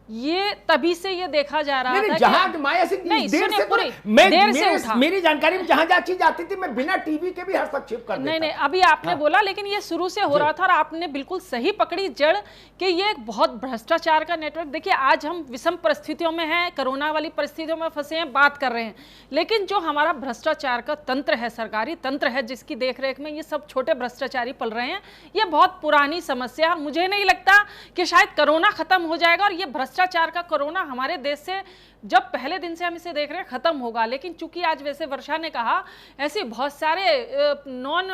ये तभी से ये देखा जा रहा था जहां माया सिंह नहीं, देर से पूरी देर से उठा। मेरी जानकारी में जहां चीज आती थी मैं बिना टीवी के भी हस्तक्षेप कर देता। नहीं, अभी आपने बोला, लेकिन ये शुरू से हो रहा था और आपने बिल्कुल सही पकड़ी जड़ कि ये एक बहुत भ्रष्टाचार का नेटवर्क। देखिए आज हम विषम परिस्थितियों में हैं, कोरोना वाली परिस्थितियों में फंसे हैं, बात कर रहे हैं, लेकिन जो हमारा भ्रष्टाचार का तंत्र है, सरकारी तंत्र है, जिसकी देखरेख में ये सब छोटे भ्रष्टाचारी पल रहे हैं, ये बहुत पुरानी समस्या है। मुझे नहीं लगता कि शायद कोरोना खत्म हो जाएगा और ये भ्रष्टाचार का कोरोना हमारे देश से जब पहले दिन से हम इसे देख रहे हैं खत्म होगा। लेकिन चूंकि आज वैसे वर्षा ने कहा, ऐसे बहुत सारे नॉन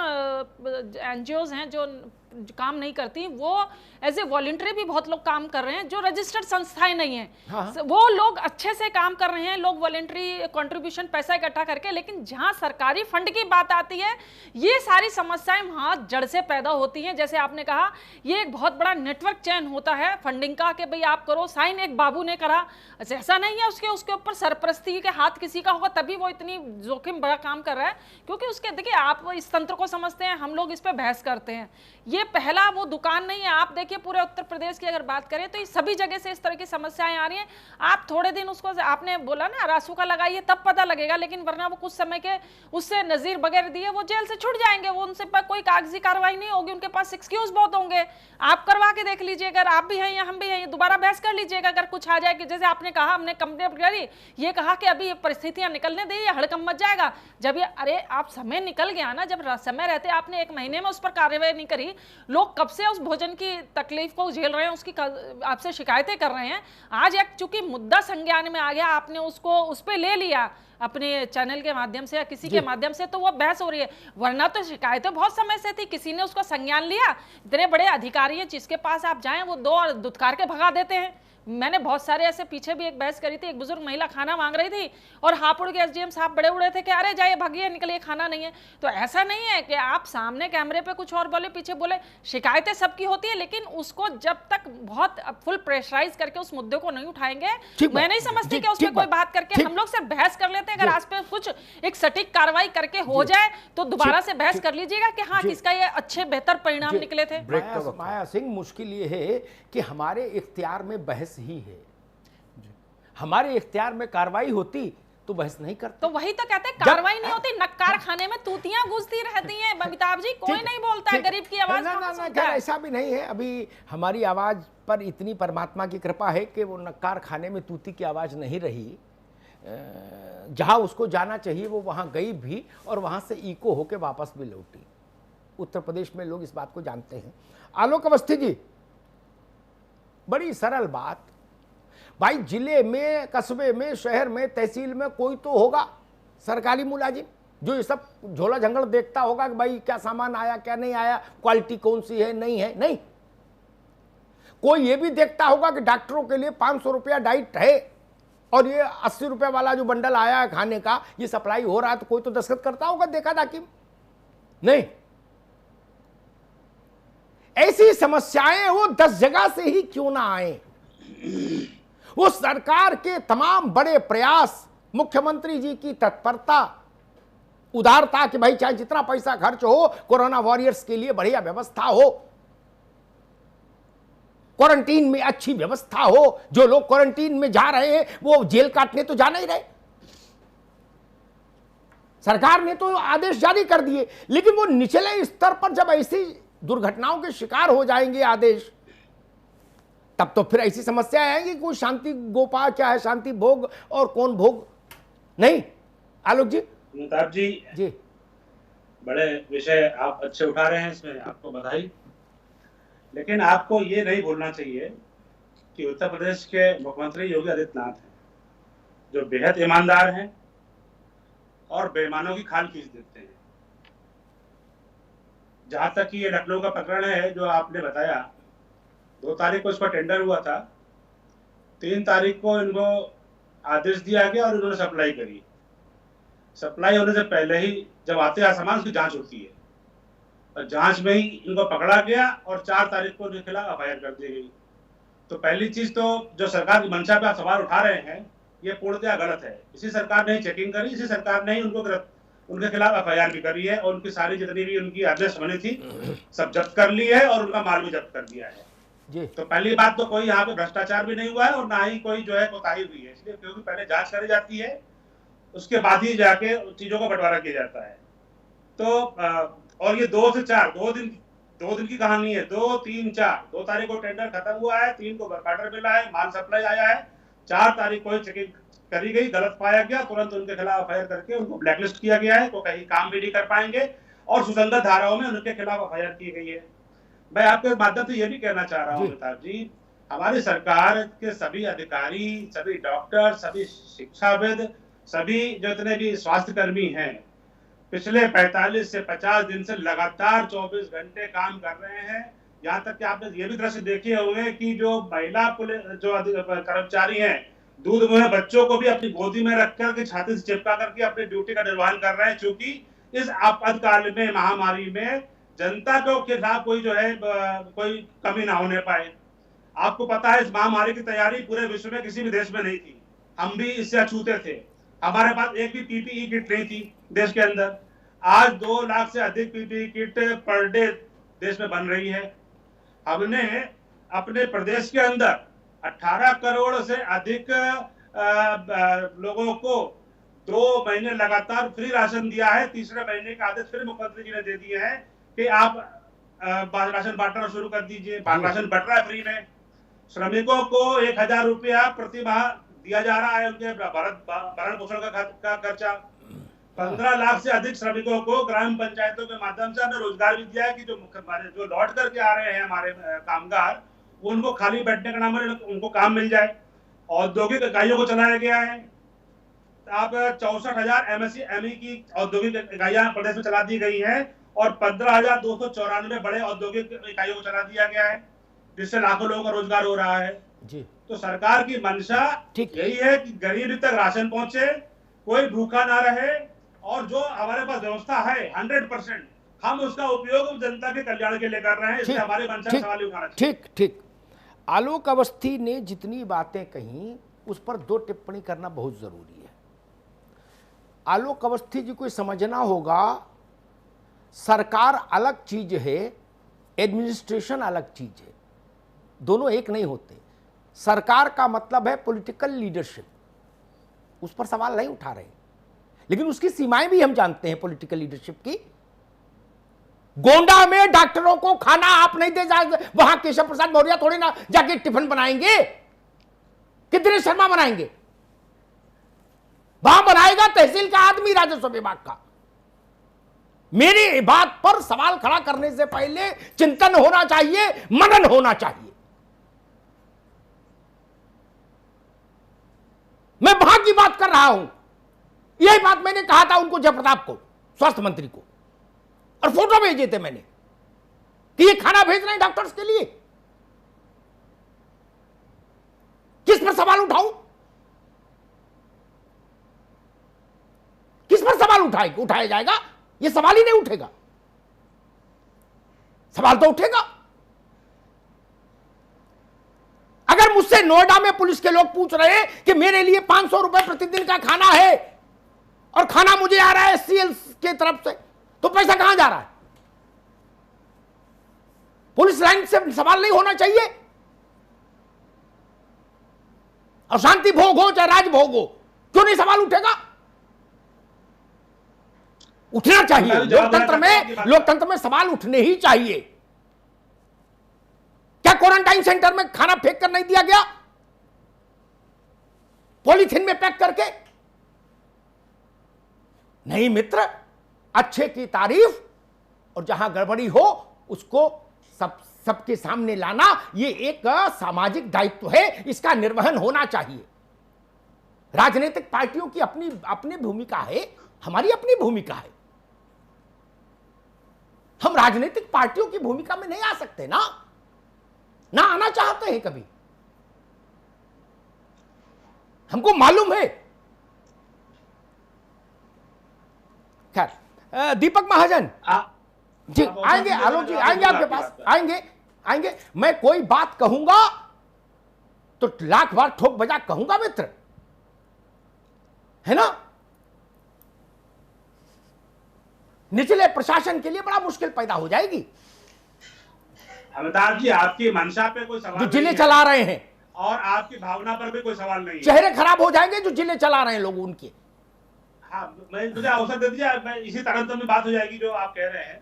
एनजीओज हैं जो काम नहीं करती, वो एज ए वॉलंटरी भी बहुत लोग काम कर रहे हैं जो रजिस्टर्ड संस्थाएं नहीं हैं। हाँ। वो लोग अच्छे से काम कर रहे हैं, लोग वॉलंटरी कंट्रीब्यूशन पैसा इकट्ठा करके, लेकिन जहां सरकारी फंड की बात आती है ये सारी समस्याएं वहां जड़ से पैदा होती हैं। जैसे आपने कहा, ये एक बहुत बड़ा नेटवर्क चैन होता है फंडिंग का कि भाई आप करो साइन, एक बाबू ने करा, ऐसा नहीं है उसके ऊपर सरपरस्ती के हाथ किसी का होगा तभी वो इतनी जोखिम बड़ा काम कर रहा है, क्योंकि उसके देखिए आप इस तंत्र को समझते हैं, हम लोग इस पर बहस करते हैं। ये पहला वो दुकान नहीं है। आप देखिए पूरे उत्तर प्रदेश की अगर बात करें तो ये सभी जगह से इस तरह की समस्याएं आ रही हैं। आप थोड़े दिन उसको, आपने बोला ना रासुका लगाइए तब पता लगेगा, लेकिन वरना वो कुछ समय के उससे नजीर वगैरह दिए वो जेल से छूट जाएंगे, वो उनसे पर कोई कागजी कार्रवाई नहीं होगी, उनके पास एक्सक्यूज बहुत होंगे। आप करवा के देख लीजिए, अगर आप भी हैं या हम भी हैं, दोबारा बहस कर लीजिएगा अगर कुछ आ जाए कि जैसे आपने कहा हमने कंप्लेंट करी, ये कहा कि अभी ये परिस्थितियां निकलने दे, ये हड़कंप मच जाएगा। जब ये, अरे आप समय निकल गया ना, जब समय रहते आपने 1 महीने में उस पर कार्रवाई नहीं करी, लोग कब से उस भोजन की तकलीफ को झेल रहे हैं, उसकी आपसे शिकायतें कर रहे हैं। आज एक चूंकि मुद्दा संज्ञान में आ गया, आपने उसको उस पर ले लिया अपने चैनल के माध्यम से या किसी के माध्यम से, तो वो बहस हो रही है। वरना तो शिकायतें बहुत समय से थी, किसी ने उसका संज्ञान लिया। इतने बड़े अधिकारी हैं, जिसके पास आप जाएं वो 2 और दुत्कार के भगा देते हैं। मैंने बहुत सारे ऐसे, पीछे भी एक बहस करी थी, एक बुजुर्ग महिला खाना मांग रही थी और हापुड़ के एसडीएम साहब बड़े उड़े थे कि अरे जाइए भागिए, निकलिए, खाना नहीं है। तो ऐसा नहीं है कि आप सामने कैमरे पे कुछ और बोले, पीछे बोले। शिकायतें सबकी होती है, लेकिन उसको जब तक बहुत फुल प्रेशराइज करके उस मुद्दे को नहीं उठाएंगे, मैं नहीं समझती कि उसमें कोई बात करके हम लोग सिर्फ बहस कर लेते हैं। अगर आज पे कुछ एक सटीक कार्रवाई करके हो जाए तो दोबारा से बहस कर लीजिएगा कि हाँ किसका ये अच्छे बेहतर परिणाम निकले थे। माया सिंह, मुश्किल ये है कि हमारे इख्तियार में बहस ही है। हमारे इख्तियार में कार्रवाई होती तो बहस नहीं करते। तो वही तो कहते हैं, कार्रवाई नहीं होती, नक्कार खाने में तूतियां गूंजती रहती हैं। अमिताभ जी, कोई नहीं बोलता है, गरीब की आवाज कौन सुनता है? ऐसा भी नहीं है। अभी हमारी आवाज पर इतनी परमात्मा की कृपा है कि वो नक्कार खाने में तूती की आवाज नहीं रही। जहां उसको जाना चाहिए वो वहां गई भी, और वहां से इको होके वापस भी लौटी। उत्तर प्रदेश में लोग इस बात को जानते हैं। आलोक अवस्थी जी, बड़ी सरल बात भाई, जिले में, कस्बे में, शहर में, तहसील में कोई तो होगा सरकारी मुलाजिम जो ये सब झोला झंगड़ देखता होगा कि भाई क्या सामान आया, क्या नहीं आया, क्वालिटी कौन सी है, नहीं है। नहीं, कोई ये भी देखता होगा कि डॉक्टरों के लिए 500 रुपया डाइट है और ये 80 रुपये वाला जो बंडल आया है खाने का, ये सप्लाई हो रहा है, तो कोई तो दस्तखत करता होगा, देखा था कि नहीं। ऐसी समस्याएं वो 10 जगह से ही क्यों ना आए, वो सरकार के तमाम बड़े प्रयास, मुख्यमंत्री जी की तत्परता, उदारता कि भाई चाहे जितना पैसा खर्च हो, कोरोना वॉरियर्स के लिए बढ़िया व्यवस्था हो, क्वारंटीन में अच्छी व्यवस्था हो। जो लोग क्वारंटीन में जा रहे हैं वो जेल काटने तो जा नहीं रहे, सरकार ने तो आदेश जारी कर दिए, लेकिन वो निचले स्तर पर जब ऐसी दुर्घटनाओं के शिकार हो जाएंगे आदेश, तब तो फिर ऐसी समस्या आएगी। कोई शांति गोपाल क्या है, शांति भोग और कौन भोग नहीं। आलोक जी, अमिताभ जी, बड़े विषय आप अच्छे उठा रहे हैं, इसमें आपको बधाई। लेकिन आपको ये नहीं भूलना चाहिए कि उत्तर प्रदेश के मुख्यमंत्री योगी आदित्यनाथ हैं, जो बेहद ईमानदार हैं और बेईमानों की खाल खींच देते हैं। जहां तक कि ये लखनऊ का प्रकरण है जो आपने बताया, 2 तारीख को इसका टेंडर हुआ था, 3 तारीख को इनको आदेश दिया गया और इन्होंने सप्लाई करी। सप्लाई होने से पहले ही जब आते हैं सामान, उसकी जांच होती है और जांच में ही इनको पकड़ा गया और 4 तारीख को इनके खिलाफ एफआईआर कर दी गई। तो पहली चीज तो जो सरकार की मंशा पे आप सवाल उठा रहे हैं, ये पूर्णतः गलत है। इसी सरकार ने चेकिंग करी, इसी सरकार ने ही उनके खिलाफ एफआईआर भी करी है और उनकी सारी जितनी भी उनकी आदेश बनी थी सब जब्त कर ली है और उनका माल भी जब्त कर दिया है जी। तो पहली बात तो कोई यहाँ पे भ्रष्टाचार भी नहीं हुआ है और ना ही कोई जो है कोताही हुई है, इसलिए क्योंकि पहले जांच करी जाती है, उसके बाद ही जाके चीजों का बंटवारा किया जाता है। तो और ये 2 से 4 2 दिन की कहानी है। 2, 3, 4 2 तारीख को टेंडर खत्म हुआ है, 3 को वर्क ऑर्डर मिला है, माल सप्लाई आया है, 4 तारीख को चेकिंग करी गई, गलत पाया गया, तुरंत उनके खिलाफ एफआईआर करके उनको ब्लैकलिस्ट किया गया है, तो कहीं काम भी नहीं कर पाएंगे और सुसंगत धाराओं में उनके खिलाफ एफआईआर की गई है। मैं आपके माध्यम से ये भी कहना चाह रहा हूँ अमिताभ जी, हमारी सरकार के सभी अधिकारी, सभी डॉक्टर, सभी शिक्षाविद, सभी जितने भी स्वास्थ्य कर्मी हैं, पिछले 45 से 50 दिन से लगातार 24 घंटे काम कर रहे हैं। यहाँ तक कि आपने ये भी दृश्य देखे होंगे कि जो महिला पुलिस जो कर्मचारी हैं, दूध में बच्चों को भी अपनी गोदी में रखकर के छाती से चिपका करके अपनी ड्यूटी का निर्वहन कर रहे हैं, क्योंकि इस आपातकाल में, महामारी में जनता के खिलाफ कोई जो है कोई कमी ना होने पाए। आपको पता है इस महामारी की तैयारी पूरे विश्व में किसी भी देश में नहीं थी, हम भी इससे अछूते थे। हमारे पास एक भी पीपीई किट नहीं थी देश के अंदर। आज 2 लाख से अधिक पीपीई किट पर डे देश में बन रही है। हमने अपने प्रदेश के अंदर 18 करोड़ से अधिक लोगों को 2 महीने लगातार फ्री राशन दिया है। तीसरे महीने का आदेश फिर मुख्यमंत्री जी ने दे दिए हैं कि आप राशन बांटना शुरू कर दीजिए। राशन बंट रहा है फ्री में। श्रमिकों को 1000 रुपया प्रति माह दिया जा रहा है उनके भरण पोषण का खर्चा। 15 लाख से अधिक श्रमिकों को ग्राम पंचायतों के माध्यम से हमने रोजगार भी दिया है कि जो लौट करके आ रहे हैं हमारे कामगार, उनको खाली बैठने का नाम उनको काम मिल जाए। औद्योगिक इकाइयों को चलाया गया है। आप 64,000 MSME की औद्योगिक इकाइयां प्रदेश में चला दी गई हैं और 15,294 बड़े औद्योगिक इकाइयों को चला दिया गया है, जिससे लाखों लोगों का रोजगार हो रहा है जी। तो सरकार की मंशा यही है कि गरीब तक राशन पहुंचे, कोई भूखा ना रहे, और जो हमारे पास व्यवस्था है 100% हम उसका उपयोग जनता के कल्याण के लिए कर रहे हैं। इसलिए हमारे मंशा का सवाल उठाना चाहिए। ठीक ठीक। आलोक अवस्थी ने जितनी बातें कही उस पर 2 टिप्पणी करना बहुत जरूरी है। आलोक अवस्थी जी को समझना होगा, सरकार अलग चीज है, एडमिनिस्ट्रेशन अलग चीज है, दोनों एक नहीं होते। सरकार का मतलब है पॉलिटिकल लीडरशिप, उस पर सवाल नहीं उठा रहे, लेकिन उसकी सीमाएं भी हम जानते हैं पॉलिटिकल लीडरशिप की। गोंडा में डॉक्टरों को खाना आप नहीं दे जाए, वहां केशव प्रसाद मौर्य थोड़ी ना जाके टिफिन बनाएंगे, कितने शर्मा बनाएंगे? वहां बनाएगा तहसील का आदमी, राजस्व विभाग का। मेरी बात पर सवाल खड़ा करने से पहले चिंतन होना चाहिए, मनन होना चाहिए। मैं वहां की बात कर रहा हूं। यही बात मैंने कहा था उनको, जयप्रताप को, स्वास्थ्य मंत्री को, और फोटो भेजे थे मैंने कि ये खाना भेज रहे हैं डॉक्टर्स के लिए। किस पर सवाल उठाऊं? किस पर सवाल उठाया जाएगा? ये सवाल ही नहीं उठेगा। सवाल तो उठेगा अगर मुझसे नोएडा में पुलिस के लोग पूछ रहे हैं कि मेरे लिए 500 रुपए प्रतिदिन का खाना है और खाना मुझे आ रहा है SCL के तरफ से, तो पैसा कहां जा रहा है? पुलिस लाइन से सवाल नहीं होना चाहिए? और शांति भोग हो चाहे राजभोग हो, क्यों नहीं सवाल उठेगा? उठना चाहिए। लोकतंत्र में सवाल उठने ही चाहिए। क्या क्वारंटाइन सेंटर में खाना फेंक कर नहीं दिया गया, पॉलीथिन में पैक करके? नहीं मित्र, अच्छे की तारीफ और जहां गड़बड़ी हो उसको सबके सामने लाना, ये एक सामाजिक दायित्व है, इसका निर्वहन होना चाहिए। राजनीतिक पार्टियों की अपनी भूमिका है, हमारी अपनी भूमिका है। हम राजनीतिक पार्टियों की भूमिका में नहीं आ सकते ना आना चाहते हैं कभी। हमको मालूम है। खैर, दीपक महाजन जी आएंगे, आलोक जी आएंगे आपके पास, आएंगे। मैं कोई बात कहूंगा तो लाख बार ठोक बजा कहूंगा मित्र, है ना? निचले प्रशासन के लिए बड़ा मुश्किल पैदा हो जाएगी। अमिताभ जी, आपकी मंशा पे कोई सवाल जो जिले चला रहे हैं और आपकी भावना पर भी कोई सवाल नहीं है। चेहरे खराब हो जाएंगे जो जिले चला रहे हैं लोग उनके। हाँ, मुझे अवसर दे दीजिए, मैं इसी तरह में बात हो जाएगी जो आप कह रहे हैं।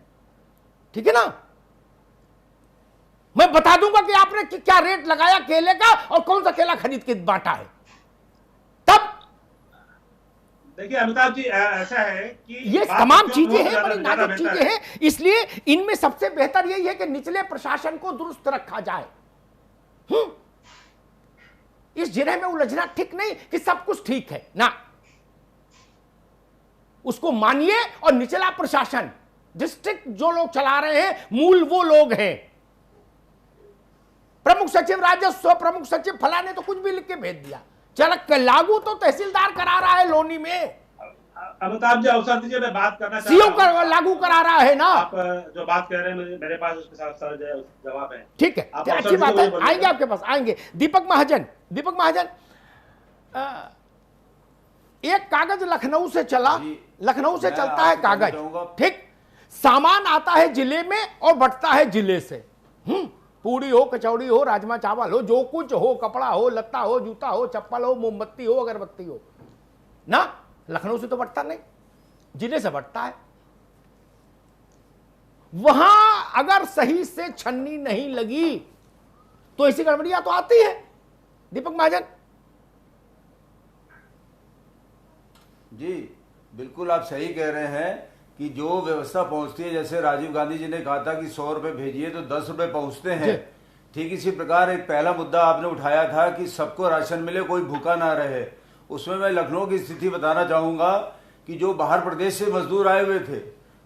ठीक है ना? मैं बता दूंगा कि आपने क्या रेट लगाया केले का और कौन सा केला खरीद के बांटा है। तब देखिए अमिताभ जी, ऐसा है कि ये तमाम चीजें हैं, बड़ी नाजुक चीजें हैं, इसलिए इनमें सबसे बेहतर यही है कि निचले प्रशासन को दुरुस्त रखा जाए। इस जिले में उलझना ठीक नहीं कि सब कुछ ठीक है ना, उसको मानिए। और निचला प्रशासन, डिस्ट्रिक्ट जो लोग चला रहे हैं, मूल वो लोग हैं। प्रमुख सचिव राजस्व, प्रमुख सचिव फलाने तो कुछ भी लिख के भेज दिया, चल लागू तो तहसीलदार करा रहा है लोनी में। अमिताभ जी अवसर दीजिए, मैं बात करना चाहता हूं। सीओ कर लागू करा रहा है ना। आप जो बात कह रहे हैं मेरे पास उसके साथ जवाब है। ठीक है, अच्छी बात है, आएंगे आपके पास, आएंगे। दीपक महाजन, एक कागज लखनऊ से चला, लखनऊ से चलता है कागज, ठीक? सामान आता है जिले में और बंटता है जिले से। पूड़ी हो, कचौड़ी हो, राजमा चावल हो, जो कुछ हो, कपड़ा हो, लत्ता हो, जूता हो, चप्पल हो, मोमबत्ती हो, अगरबत्ती हो ना, लखनऊ से तो बंटता नहीं, जिले से बंटता है। वहां अगर सही से छन्नी नहीं लगी तो ऐसी गड़बड़ियां तो आती है। दीपक महाजन, जी बिल्कुल आप सही कह रहे हैं कि जो व्यवस्था पहुंचती है, जैसे राजीव गांधी जी ने कहा था कि 100 रुपए भेजिए तो 10 रुपए पहुंचते हैं, ठीक इसी प्रकार एक पहला मुद्दा आपने उठाया था कि सबको राशन मिले, कोई भूखा ना रहे। उसमें मैं लखनऊ की स्थिति बताना चाहूंगा कि जो बाहर प्रदेश से मजदूर आए हुए थे,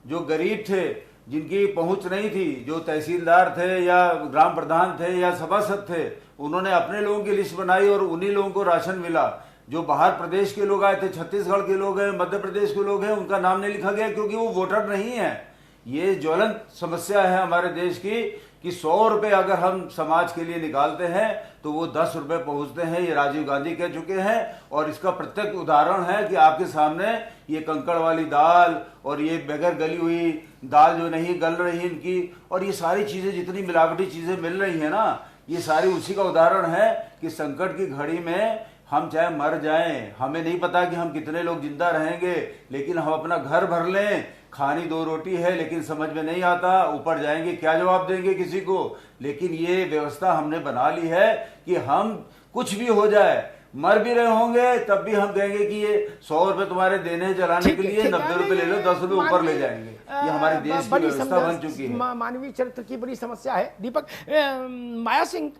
जो गरीब थे, जिनकी पहुंच नहीं थी, जो तहसीलदार थे या ग्राम प्रधान थे या सभासद थे, उन्होंने अपने लोगों की लिस्ट बनाई और उन्हीं लोगों को राशन मिला। जो बाहर प्रदेश के लोग आए थे, छत्तीसगढ़ के लोग हैं, मध्य प्रदेश के लोग हैं, उनका नाम नहीं लिखा गया क्योंकि वो वोटर नहीं है। ये ज्वलंत समस्या है हमारे देश की कि 100 रुपए अगर हम समाज के लिए निकालते हैं तो वो 10 रुपए पहुंचते हैं। ये राजीव गांधी कह चुके हैं और इसका प्रत्यक्ष उदाहरण है कि आपके सामने ये कंकड़ वाली दाल और ये बगैर गली हुई दाल जो नहीं गल रही इनकी, और ये सारी चीजें जितनी मिलावटी चीजें मिल रही है ना, ये सारी उसी का उदाहरण है कि संकट की घड़ी में हम चाहे मर जाएं, हमें नहीं पता कि हम कितने लोग जिंदा रहेंगे, लेकिन हम अपना घर भर लें, खानी 2 रोटी है लेकिन समझ में नहीं आता, ऊपर जाएंगे क्या जवाब देंगे किसी को। लेकिन ये व्यवस्था हमने बना ली है कि हम कुछ भी हो जाए, मर भी रहे होंगे तब भी हम कहेंगे कि ये 100 रुपए तुम्हारे देने चलाने के लिए 90 रुपए ले लो, 10 रुपए ऊपर ले जाएंगे। ये हमारे देश की व्यवस्था बन चुकी है। मानवीय चरित्र की बड़ी समस्या है। दीपक, माया सिंह,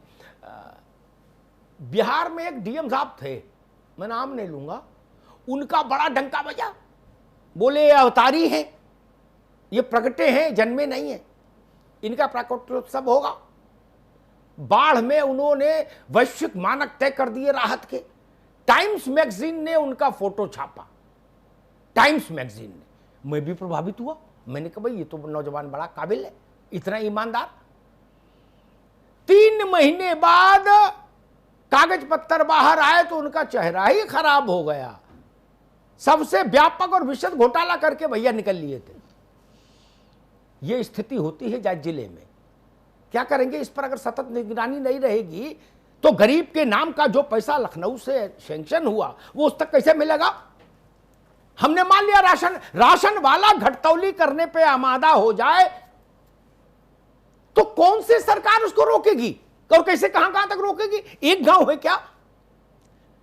बिहार में एक डीएम साहब थे, मैं नाम नहीं लूंगा, उनका बड़ा डंका बजा, बोले अवतारी हैं, ये प्रगटे हैं, जन्मे नहीं है, इनका प्राकट्योत्सव होगा। बाढ़ में उन्होंने वैश्विक मानक तय कर दिए राहत के। टाइम्स मैगजीन ने उनका फोटो छापा, टाइम्स मैगजीन ने। मैं भी प्रभावित हुआ, मैंने कहा भाई ये तो नौजवान बड़ा काबिल है, इतना ईमानदार। 3 महीने बाद कागज पत्तर बाहर आए तो उनका चेहरा ही खराब हो गया। सबसे व्यापक और विशद घोटाला करके भैया निकल लिए थे। यह स्थिति होती है जाट जिले में। क्या करेंगे इस पर? अगर सतत निगरानी नहीं रहेगी तो गरीब के नाम का जो पैसा लखनऊ से सैंक्शन हुआ वो उस तक कैसे मिलेगा? हमने मान लिया राशन वाला घटतौली करने पे आमादा हो जाए तो कौन सी सरकार उसको रोकेगी और कैसे कहां तक रोकेगी? एक गांव है क्या?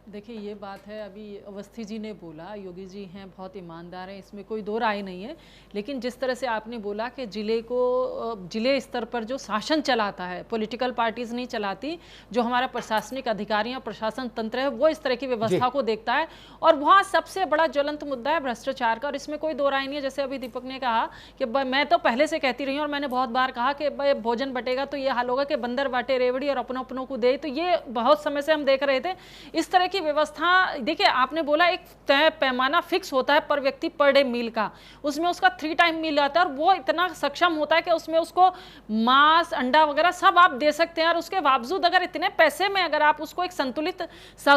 देखिए ये बात है, अभी अवस्थी जी ने बोला, योगी जी हैं बहुत ईमानदार हैं, इसमें कोई दो राय नहीं है। लेकिन जिस तरह से आपने बोला कि जिले स्तर पर जो शासन चलाता है, पॉलिटिकल पार्टीज नहीं चलाती, जो हमारा प्रशासनिक अधिकारियों प्रशासन तंत्र है वो इस तरह की व्यवस्था को देखता है। और वहाँ सबसे बड़ा ज्वलंत मुद्दा है भ्रष्टाचार का, और इसमें कोई दो राय नहीं है। जैसे अभी दीपक ने कहा कि मैं तो पहले से कहती रही हूँ और मैंने बहुत बार कहा कि भाई भोजन बटेगा तो ये हाल होगा कि बंदर बांटे रेवड़ी और अपनों को दे। तो ये बहुत समय से हम देख रहे थे इस तरह की व्यवस्था। देखिए आपने बोला एक तय पैमाना फिक्स होता है पर व्यक्ति पर डे मील का, उसमें उसका 3 टाइम मील आता है और वो इतना सक्षम होता है कि उसमें उसको मांस अंडा वगैरह सब आप दे सकते हैं। और उसके बावजूद अगर इतने पैसे में अगर आप उसको एक संतुलित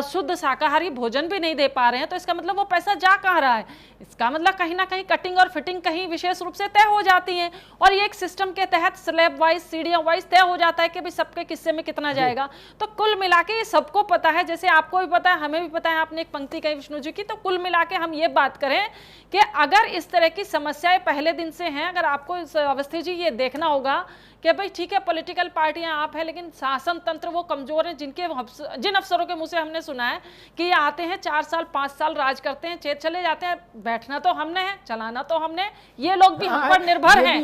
शुद्ध शाकाहारी भोजन भी नहीं दे पा रहे हैं तो इसका मतलब वो पैसा जा कहाँ रहा है? इसका मतलब कहीं ना कहीं कटिंग और फिटिंग कहीं विशेष रूप से तय हो जाती है और ये एक सिस्टम के तहत स्लैब वाइज सीढ़ियां वाइज तय हो जाता है कि भाई सबके किस्से में कितना जाएगा। तो कुल मिला के सबको पता है, जैसे आपको भी पता है हमें भी पता है, आपने एक पंक्ति कही विष्णु जी की, तो कुल मिला के हम ये बात करें कि अगर इस तरह की समस्याएं पहले दिन से हैं, अगर आपको अवस्थी जी ये देखना होगा कि भाई ठीक है पॉलिटिकल पार्टियां आप है लेकिन शासन तंत्र वो कमजोर है, जिन अफसरों के मुंह से हमने सुना है कि ये आते हैं 4 साल 5 साल राज करते हैं, चले जाते हैं, बैठना तो हमने है चलाना तो हमने, ये लोग भी हम पर निर्भर हैं,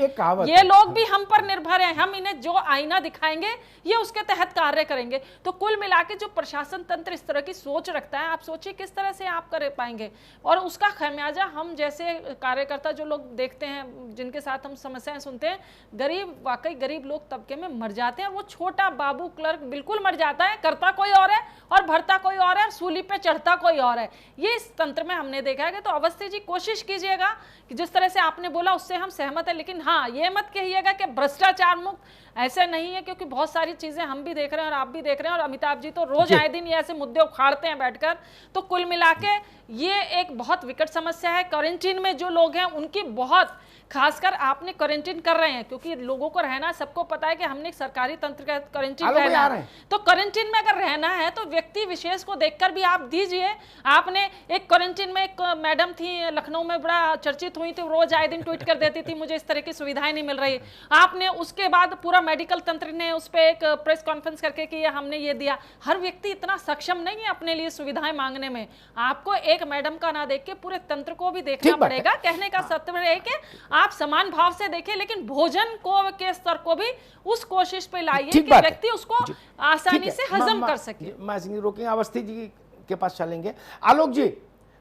ये लोग भी हम पर निर्भर हैं, हम इन्हें जो आईना दिखाएंगे ये उसके तहत कार्य करेंगे। तो कुल मिला के जो प्रशासन तंत्र इस तरह की सोच रखता है, आप सोचिए किस तरह से आप कर पाएंगे और उसका खमियाजा हम जैसे कार्यकर्ता जो लोग देखते हैं, जिनके साथ हम समस्याएं सुनते हैं, गरीब वाकई गरीब लोग तबके में मर जाते हैं। वो छोटा बाबू क्लर्क बिल्कुल मर जाता है, करता कोई और है और भरता कोई और है, सूली पे चढ़ता कोई और है। ये इस तंत्र में हमने देखा है। तो अवस्थी जी कोशिश कीजिएगा कि जिस तरह से आपने बोला उससे हम सहमत है, लेकिन हाँ ये मत कहिएगा कि भ्रष्टाचार मुक्त, ऐसे नहीं है, क्योंकि बहुत सारी चीजें हम भी देख रहे हैं और आप भी देख रहे हैं और अमिताभ जी तो रोज आए दिन ये ऐसे मुद्दे उखाड़ते हैं बैठकर। तो कुल मिला के ये एक बहुत विकट समस्या है। क्वारंटीन में जो लोग हैं उनकी बहुत, खासकर आपने क्वारंटीन कर रहे हैं क्योंकि लोगों को रहना, सबको पता है कि हमने सरकारी तंत्र का क्वारंटीन रहना है, तो क्वारंटीन में अगर रहना है तो व्यक्ति विशेष को देखकर भी आप दीजिए। आपने एक क्वारंटीन में एक मैडम थी लखनऊ में, बड़ा चर्चित हुई थी, रोज आए दिन ट्वीट कर देती थी मुझे इस तरह की सुविधाएं नहीं मिल रही। आपने उसके बाद पूरा मेडिकल तंत्र ने उस पर एक प्रेस कॉन्फ्रेंस करके कि हमने ये दिया। हर व्यक्ति इतना सक्षम नहीं है अपने अपने लिए सुविधाएं मांगने में आपको एक मैडम का ना देख के पूरे तंत्र को भी देखना पड़ेगा। कहने का सत्य है कि आप समान भाव से देखें, लेकिन भोजन को के स्तर को भी उस कोशिश पे लाइए कि व्यक्ति उसको आसानी से हजम कर सके। मैं रोकेंगे, अवस्थी जी के पास चलेंगे। आलोक जी,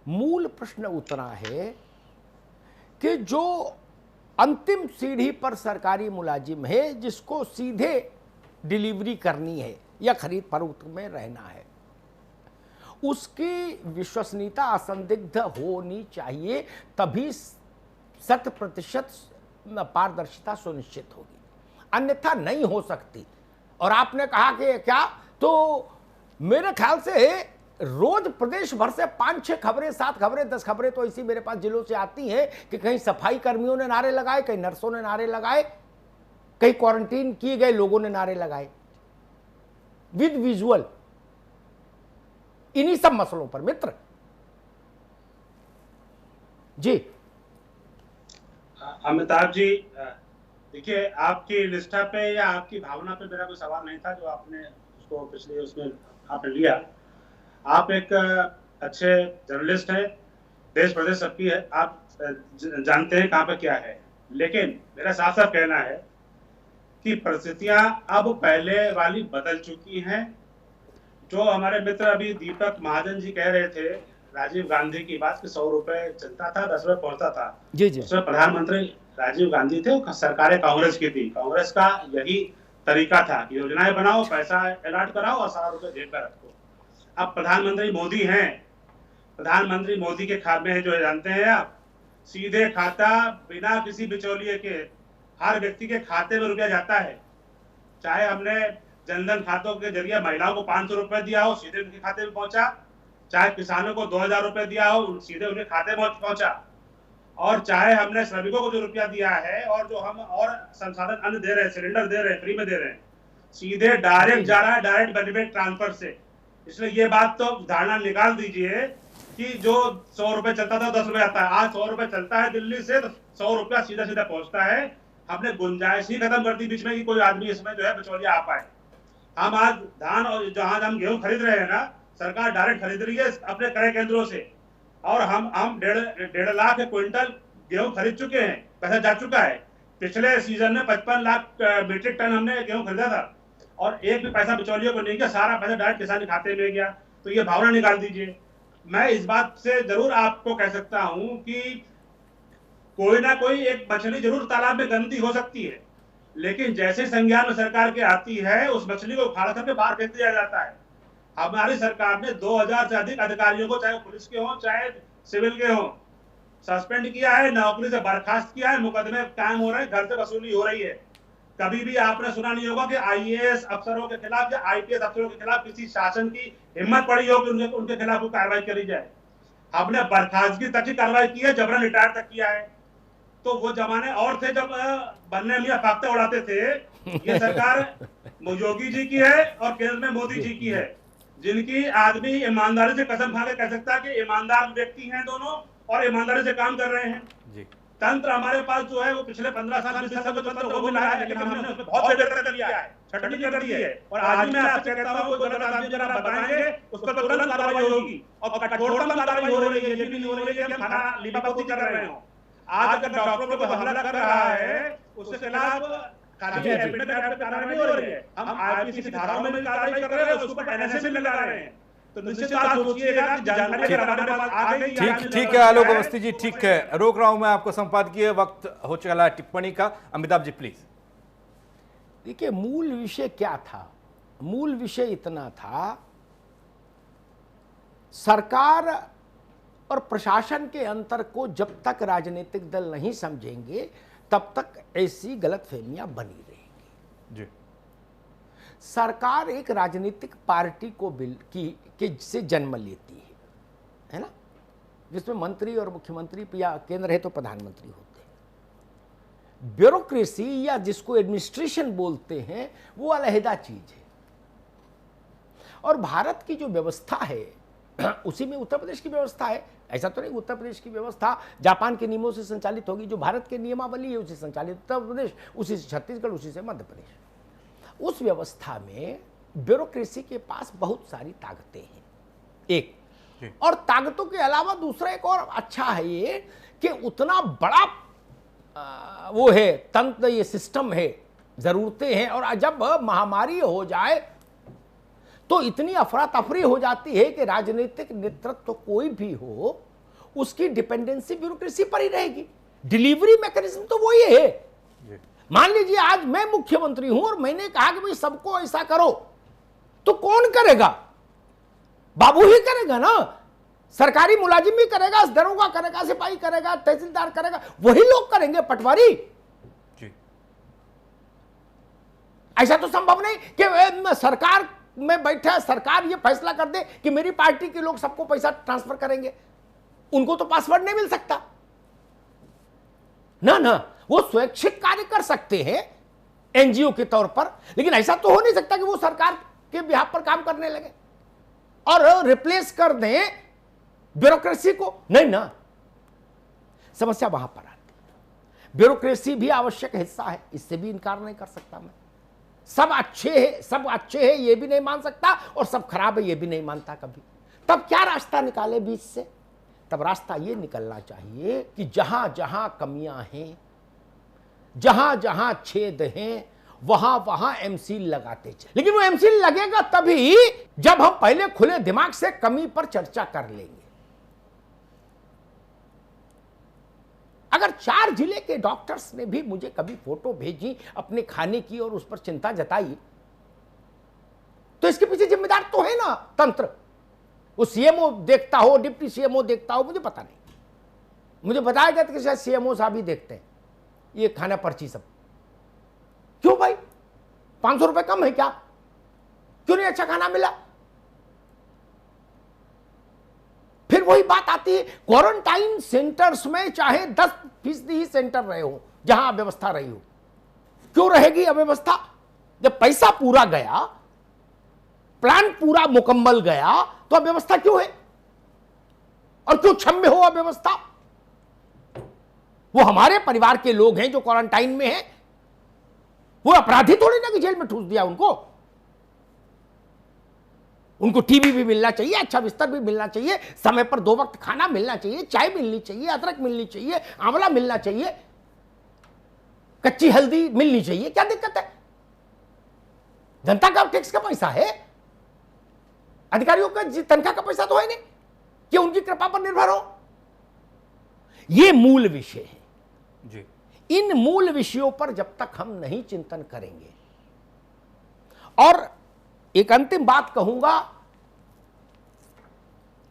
मूल प्रश्न उतना है कि जो अंतिम सीढ़ी पर सरकारी मुलाजिम है, जिसको सीधे डिलीवरी करनी है या खरीद फरोख्त में रहना है, उसकी विश्वसनीयता असंदिग्ध होनी चाहिए, तभी 100% पारदर्शिता सुनिश्चित होगी, अन्यथा नहीं हो सकती। और आपने कहा कि क्या, तो मेरे ख्याल से रोज प्रदेश भर से 5-6 खबरें, 7 खबरें, 10 खबरें तो इसी मेरे पास जिलों से आती हैं कि कहीं सफाई कर्मियों ने नारे लगाए, कहीं नर्सों ने नारे लगाए, कहीं क्वारंटीन किए गए लोगों ने नारे लगाए, विद विजुअल, इन्हीं सब मसलों पर। मित्र जी। अमिताभ जी, देखिए, आपकी निष्ठा पे या आपकी भावना पे मेरा कोई सवाल नहीं था, जो आपने उसको पिछले उसमें आपने लिया। आप एक अच्छे जर्नलिस्ट हैं, देश प्रदेश सबकी है, आप जानते हैं कहाँ पे क्या है। लेकिन मेरा साफ साफ कहना है कि परिस्थितियां अब पहले वाली बदल चुकी हैं। जो हमारे मित्र अभी दीपक महाजन जी कह रहे थे राजीव गांधी की बात कि 100 रुपए चलता था, 10 रुपए पहुंचता था, जी जी, उसमें प्रधानमंत्री राजीव गांधी थे, सरकारें कांग्रेस की थी। कांग्रेस का यही तरीका था कि योजनाएं बनाओ, पैसा अलॉट कराओ और सारा रुपए जेब में रखो। अब प्रधानमंत्री मोदी हैं, प्रधानमंत्री मोदी के खाते में जो जानते हैं आप, सीधे खाता बिना किसी बिचौलिए के हर व्यक्ति के खाते में रुपया जाता है। चाहे हमने जनधन खातों के जरिए महिलाओं को 500 रुपए दिया हो, सीधे उनके खाते में पहुंचा, चाहे किसानों को 2000 रुपए दिया हो, सीधे उनके खाते में पहुंचा, और चाहे हमने श्रमिकों को जो रुपया दिया है और जो हम और संसाधन अन्न दे रहे हैं, सिलेंडर दे रहे हैं, फ्री में दे रहे हैं, सीधे डायरेक्ट जा रहा है, डायरेक्ट बेनिफिट ट्रांसफर से। इसलिए ये बात तो धारणा निकाल दीजिए कि जो 100 रुपए चलता था 10 रुपए आता है, आज 100 रुपए चलता है दिल्ली से, तो 100 रुपया सीधा सीधा पहुंचता है। हमने गुंजाइश ही खत्म कर दी बीच में कि कोई आदमी इसमें जो है बिचौलिया आ पाए। हम आज धान और जहां हम गेहूं खरीद रहे हैं ना, सरकार डायरेक्ट खरीद रही है अपने क्रय केंद्रों से, और हम 1.5 लाख क्विंटल गेहूं खरीद चुके हैं, पैसा जा चुका है। पिछले सीजन में 55 लाख मीट्रिक टन हमने गेहूं खरीदा था, और एक भी पैसा बिचौलियों को नहीं गया, सारा पैसा डायरेक्ट किसान के खाते में गया। तो ये भावना निकाल दीजिए। मैं इस बात से जरूर आपको कह सकता हूं कि कोई ना कोई एक मछली जरूर तालाब में गंदी हो सकती है, लेकिन जैसे संज्ञान में सरकार के आती है, उस मछली को उखाड़ करके बाहर फेंक दिया जाता है। हमारी सरकार ने 2000 से अधिक अधिकारियों को, चाहे पुलिस के हों चाहे सिविल के हों, सस्पेंड किया है, नौकरी से बर्खास्त किया है, मुकदमे कायम हो रहे हैं, घर से वसूली हो रही है। कभी भी आपने सुना नहीं होगा कि आईएएस अफसरों के खिलाफ या आईपीएस अफसरों के खिलाफ किसी शासन की हिम्मत पड़ी हो कि उनके खिलाफ कोई कार्रवाई करी जाए। हमने बर्खास्तगी तक की कार्रवाई की है, जबरन रिटायर तक किया है। तो वो जमाने और थे जब बनने मियां फाख्ते उड़ाते थे। ये सरकार योगी जी की है और केंद्र में मोदी जी की है, जिनकी आदमी ईमानदारी से कसम खा के कह सकता है कि ईमानदार व्यक्ति हैं दोनों, और ईमानदारी से काम कर रहे हैं। तंत्र हमारे पास जो है वो पिछले 15 साल वो भी लाया है, लेकिन हमने उसमें बहुत बेहतर कर लिया है, छटनी कर दी है। और आज मैं आपसे कहता हूं, कोई गलत आदमी जरा बताएंगे उस पर तुरंत कार्रवाई होगी, और कठोरतम कार्रवाई हो रही है। ये भी नहीं हो रही है कि हम खाना लीपापोती कर रहे हो। आज अगर डॉक्टरों पर हमला कर रहा है, उसके खिलाफ कार्रवाई नहीं हो रही है। हम आईपीसी धाराओं में भी कार्रवाई कर रहे हैं, उसके ऊपर एनएसए भी लगा रहे हैं। तो निश्चित आप सोचिएगा कि जानकारी हमारे पास आ गई। ठीक है आलोक अवस्थी जी, ठीक है, रोक रहा हूं मैं आपको, संपादकीय वक्त हो चला है टिप्पणी का। अमिताभ जी प्लीज। देखिए, मूल विषय क्या था? मूल विषय इतना था, सरकार और प्रशासन के अंतर को जब तक राजनीतिक दल नहीं समझेंगे, तब तक ऐसी गलतफहमियां बनी रहेंगी। जी, सरकार एक राजनीतिक पार्टी को से जन्म लेती है ना, जिसमें मंत्री और मुख्यमंत्री या केंद्र है तो प्रधानमंत्री होते हैं। ब्यूरोक्रेसी या जिसको एडमिनिस्ट्रेशन बोलते हैं, वो अलहदा चीज है। और भारत की जो व्यवस्था है, उसी में उत्तर प्रदेश की व्यवस्था है। ऐसा तो नहीं उत्तर प्रदेश की व्यवस्था जापान के नियमों से संचालित होगी, जो भारत के नियमावली है उसी से संचालित उत्तर प्रदेश, उसी से छत्तीसगढ़, उसी से मध्य प्रदेश। उस व्यवस्था में ब्यूरोक्रेसी के पास बहुत सारी ताकतें हैं, एक। और ताकतों के अलावा दूसरा एक और अच्छा है ये कि उतना बड़ा वो है तंत्र, ये सिस्टम है, जरूरतें हैं, और जब महामारी हो जाए तो इतनी अफरा तफरी हो जाती है कि राजनीतिक नेतृत्व तो कोई भी हो उसकी डिपेंडेंसी ब्यूरोक्रेसी पर ही रहेगी। डिलीवरी मैकेनिज्म तो वही है। मान लीजिए आज मैं मुख्यमंत्री हूं और मैंने कहा कि भाई सबको ऐसा करो, तो कौन करेगा? बाबू ही करेगा ना, सरकारी मुलाजिम भी करेगा, दरोगा करेगा, सिपाही करेगा, तहसीलदार करेगा, वही लोग करेंगे, पटवारी। ऐसा तो संभव नहीं कि सरकार में बैठा सरकार ये फैसला कर दे कि मेरी पार्टी के लोग सबको पैसा ट्रांसफर करेंगे। उनको तो पासवर्ड नहीं मिल सकता ना ना, वो स्वैच्छिक कार्य कर सकते हैं एनजीओ के तौर पर, लेकिन ऐसा तो हो नहीं सकता कि वो सरकार के बिहाफ पर काम करने लगे और रिप्लेस कर दें ब्यूरोक्रेसी को। नहीं ना, समस्या वहां पर आती है। ब्यूरोक्रेसी भी आवश्यक हिस्सा है, इससे भी इनकार नहीं कर सकता मैं। सब अच्छे हैं ये भी नहीं मान सकता, और सब खराब है ये भी नहीं मानता कभी। तब क्या रास्ता निकाले बीच से? तब रास्ता ये निकलना चाहिए कि जहां जहां कमियां हैं, जहां जहां छेद हैं, वहां वहां एमसील लगाते चले। लेकिन वो एमसील लगेगा तभी जब हम पहले खुले दिमाग से कमी पर चर्चा कर लेंगे। अगर 4 जिले के डॉक्टर्स ने भी मुझे कभी फोटो भेजी अपने खाने की और उस पर चिंता जताई, तो इसके पीछे जिम्मेदार तो है ना तंत्र। वो सीएमओ देखता हो, डिप्टी सीएमओ देखता हो, मुझे पता नहीं। मुझे बताया गया था कि शायद सीएमओ साहब ही देखते हैं ये खाना पर्ची सब। क्यों भाई, 500 रुपए कम है क्या? क्यों नहीं अच्छा खाना मिला? फिर वही बात आती है, क्वारंटाइन सेंटर्स में चाहे 10% ही सेंटर रहे हो जहां अव्यवस्था रही हो, क्यों रहेगी अव्यवस्था? जब पैसा पूरा गया, प्लान पूरा मुकम्मल गया, तो अव्यवस्था क्यों है? और क्यों क्षम्य हो अव्यवस्था? वो हमारे परिवार के लोग हैं जो क्वारंटाइन में हैं, वो अपराधी थोड़ी ना कि जेल में ठूस दिया उनको टीवी भी मिलना चाहिए, अच्छा बिस्तर भी मिलना चाहिए, समय पर 2 वक्त खाना मिलना चाहिए, चाय मिलनी चाहिए, अदरक मिलनी चाहिए, आंवला मिलना चाहिए, कच्ची हल्दी मिलनी चाहिए। क्या दिक्कत है? जनता का टैक्स का पैसा है, अधिकारियों का तनख्वाह का पैसा तो है नहीं कि उनकी कृपा पर निर्भर हो। ये मूल विषय है जी। इन मूल विषयों पर जब तक हम नहीं चिंतन करेंगे, और एक अंतिम बात कहूंगा,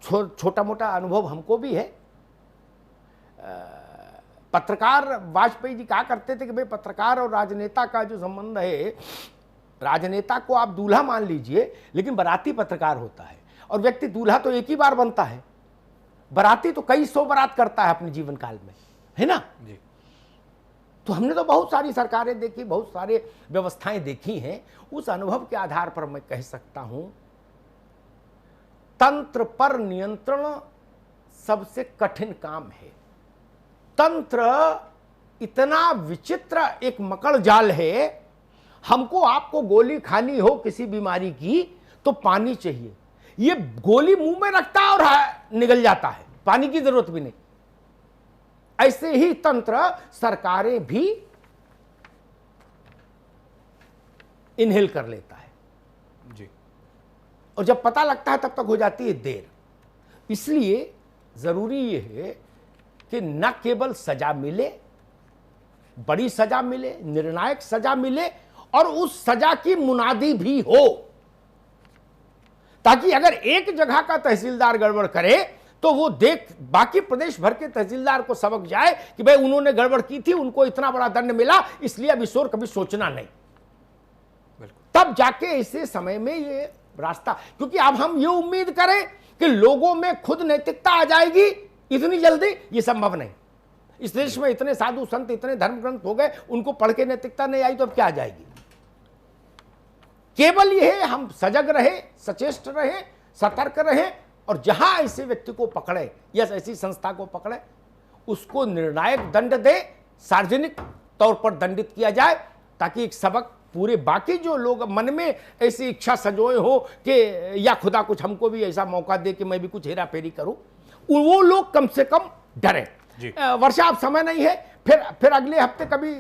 छोटा मोटा अनुभव हमको भी है। पत्रकार वाजपेयी जी कहा करते थे कि भाई पत्रकार और राजनेता का जो संबंध है, राजनेता को आप दूल्हा मान लीजिए, लेकिन बाराती पत्रकार होता है, और व्यक्ति दूल्हा तो एक ही बार बनता है, बाराती तो कई 100 बारात करता है अपने जीवन काल में, है ना जी। तो हमने तो बहुत सारी सरकारें देखी, बहुत सारे व्यवस्थाएं देखी हैं। उस अनुभव के आधार पर मैं कह सकता हूं, तंत्र पर नियंत्रण सबसे कठिन काम है। तंत्र इतना विचित्र एक मकड़ जाल है, हमको आपको गोली खानी हो किसी बीमारी की तो पानी चाहिए, ये गोली मुंह में रखता है और निगल जाता है, पानी की जरूरत भी नहीं। ऐसे ही तंत्र सरकारें भी इनहेल कर लेता है जी, और जब पता लगता है तब तक हो जाती है देर। इसलिए जरूरी यह है कि न केवल सजा मिले, बड़ी सजा मिले, निर्णायक सजा मिले, और उस सजा की मुनादी भी हो, ताकि अगर एक जगह का तहसीलदार गड़बड़ करे तो वो देख बाकी प्रदेश भर के तहसीलदार को सबक जाए कि भाई उन्होंने गड़बड़ की थी, उनको इतना बड़ा दंड मिला, इसलिए अब इस ओर कभी सोचना नहीं। तब जाके ऐसे समय में ये रास्ता, क्योंकि अब हम ये उम्मीद करें कि लोगों में खुद नैतिकता आ जाएगी इतनी जल्दी, ये संभव नहीं। इस देश में इतने साधु संत, इतने धर्म ग्रंथ हो गए, उनको पढ़ के नैतिकता नहीं आई तो अब क्या आ जाएगी? केवल यह है हम सजग रहे, सचेष्ट रहे, सतर्क रहे, और जहां ऐसे व्यक्ति को पकड़े या ऐसी संस्था को पकड़े उसको निर्णायक दंड दे, सार्वजनिक तौर पर दंडित किया जाए, ताकि एक सबक पूरे बाकी जो लोग मन में ऐसी इच्छा सजोए हो कि या खुदा कुछ हमको भी ऐसा मौका दे कि मैं भी कुछ हेरा फेरी करूं, वो लोग कम से कम डरे। वर्षा, आप समय नहीं है, फिर अगले हफ्ते कभी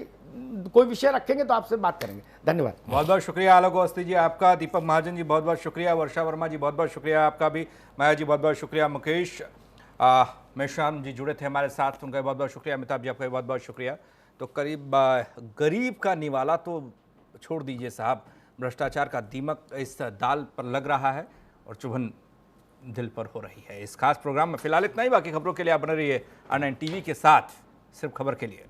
कोई विषय रखेंगे तो आपसे बात करेंगे। धन्यवाद। बहुत बहुत शुक्रिया आलोक अवस्थी जी आपका, दीपक महाजन जी बहुत बहुत शुक्रिया, वर्षा वर्मा जी बहुत बहुत शुक्रिया आपका भी, माया जी बहुत बहुत शुक्रिया, मुकेश मेश्राम जी जुड़े थे हमारे साथ, उनका बहुत बहुत शुक्रिया, अमिताभ जी आपका बहुत बहुत शुक्रिया। तो करीब गरीब का निवाला तो छोड़ दीजिए साहब, भ्रष्टाचार का दीमक इस दाल पर लग रहा है और चुभन दिल पर हो रही है। इस खास प्रोग्राम में फिलहाल इतना ही, बाकी खबरों के लिए आप बने रहिए R9 TV के साथ, सिर्फ खबर के लिए।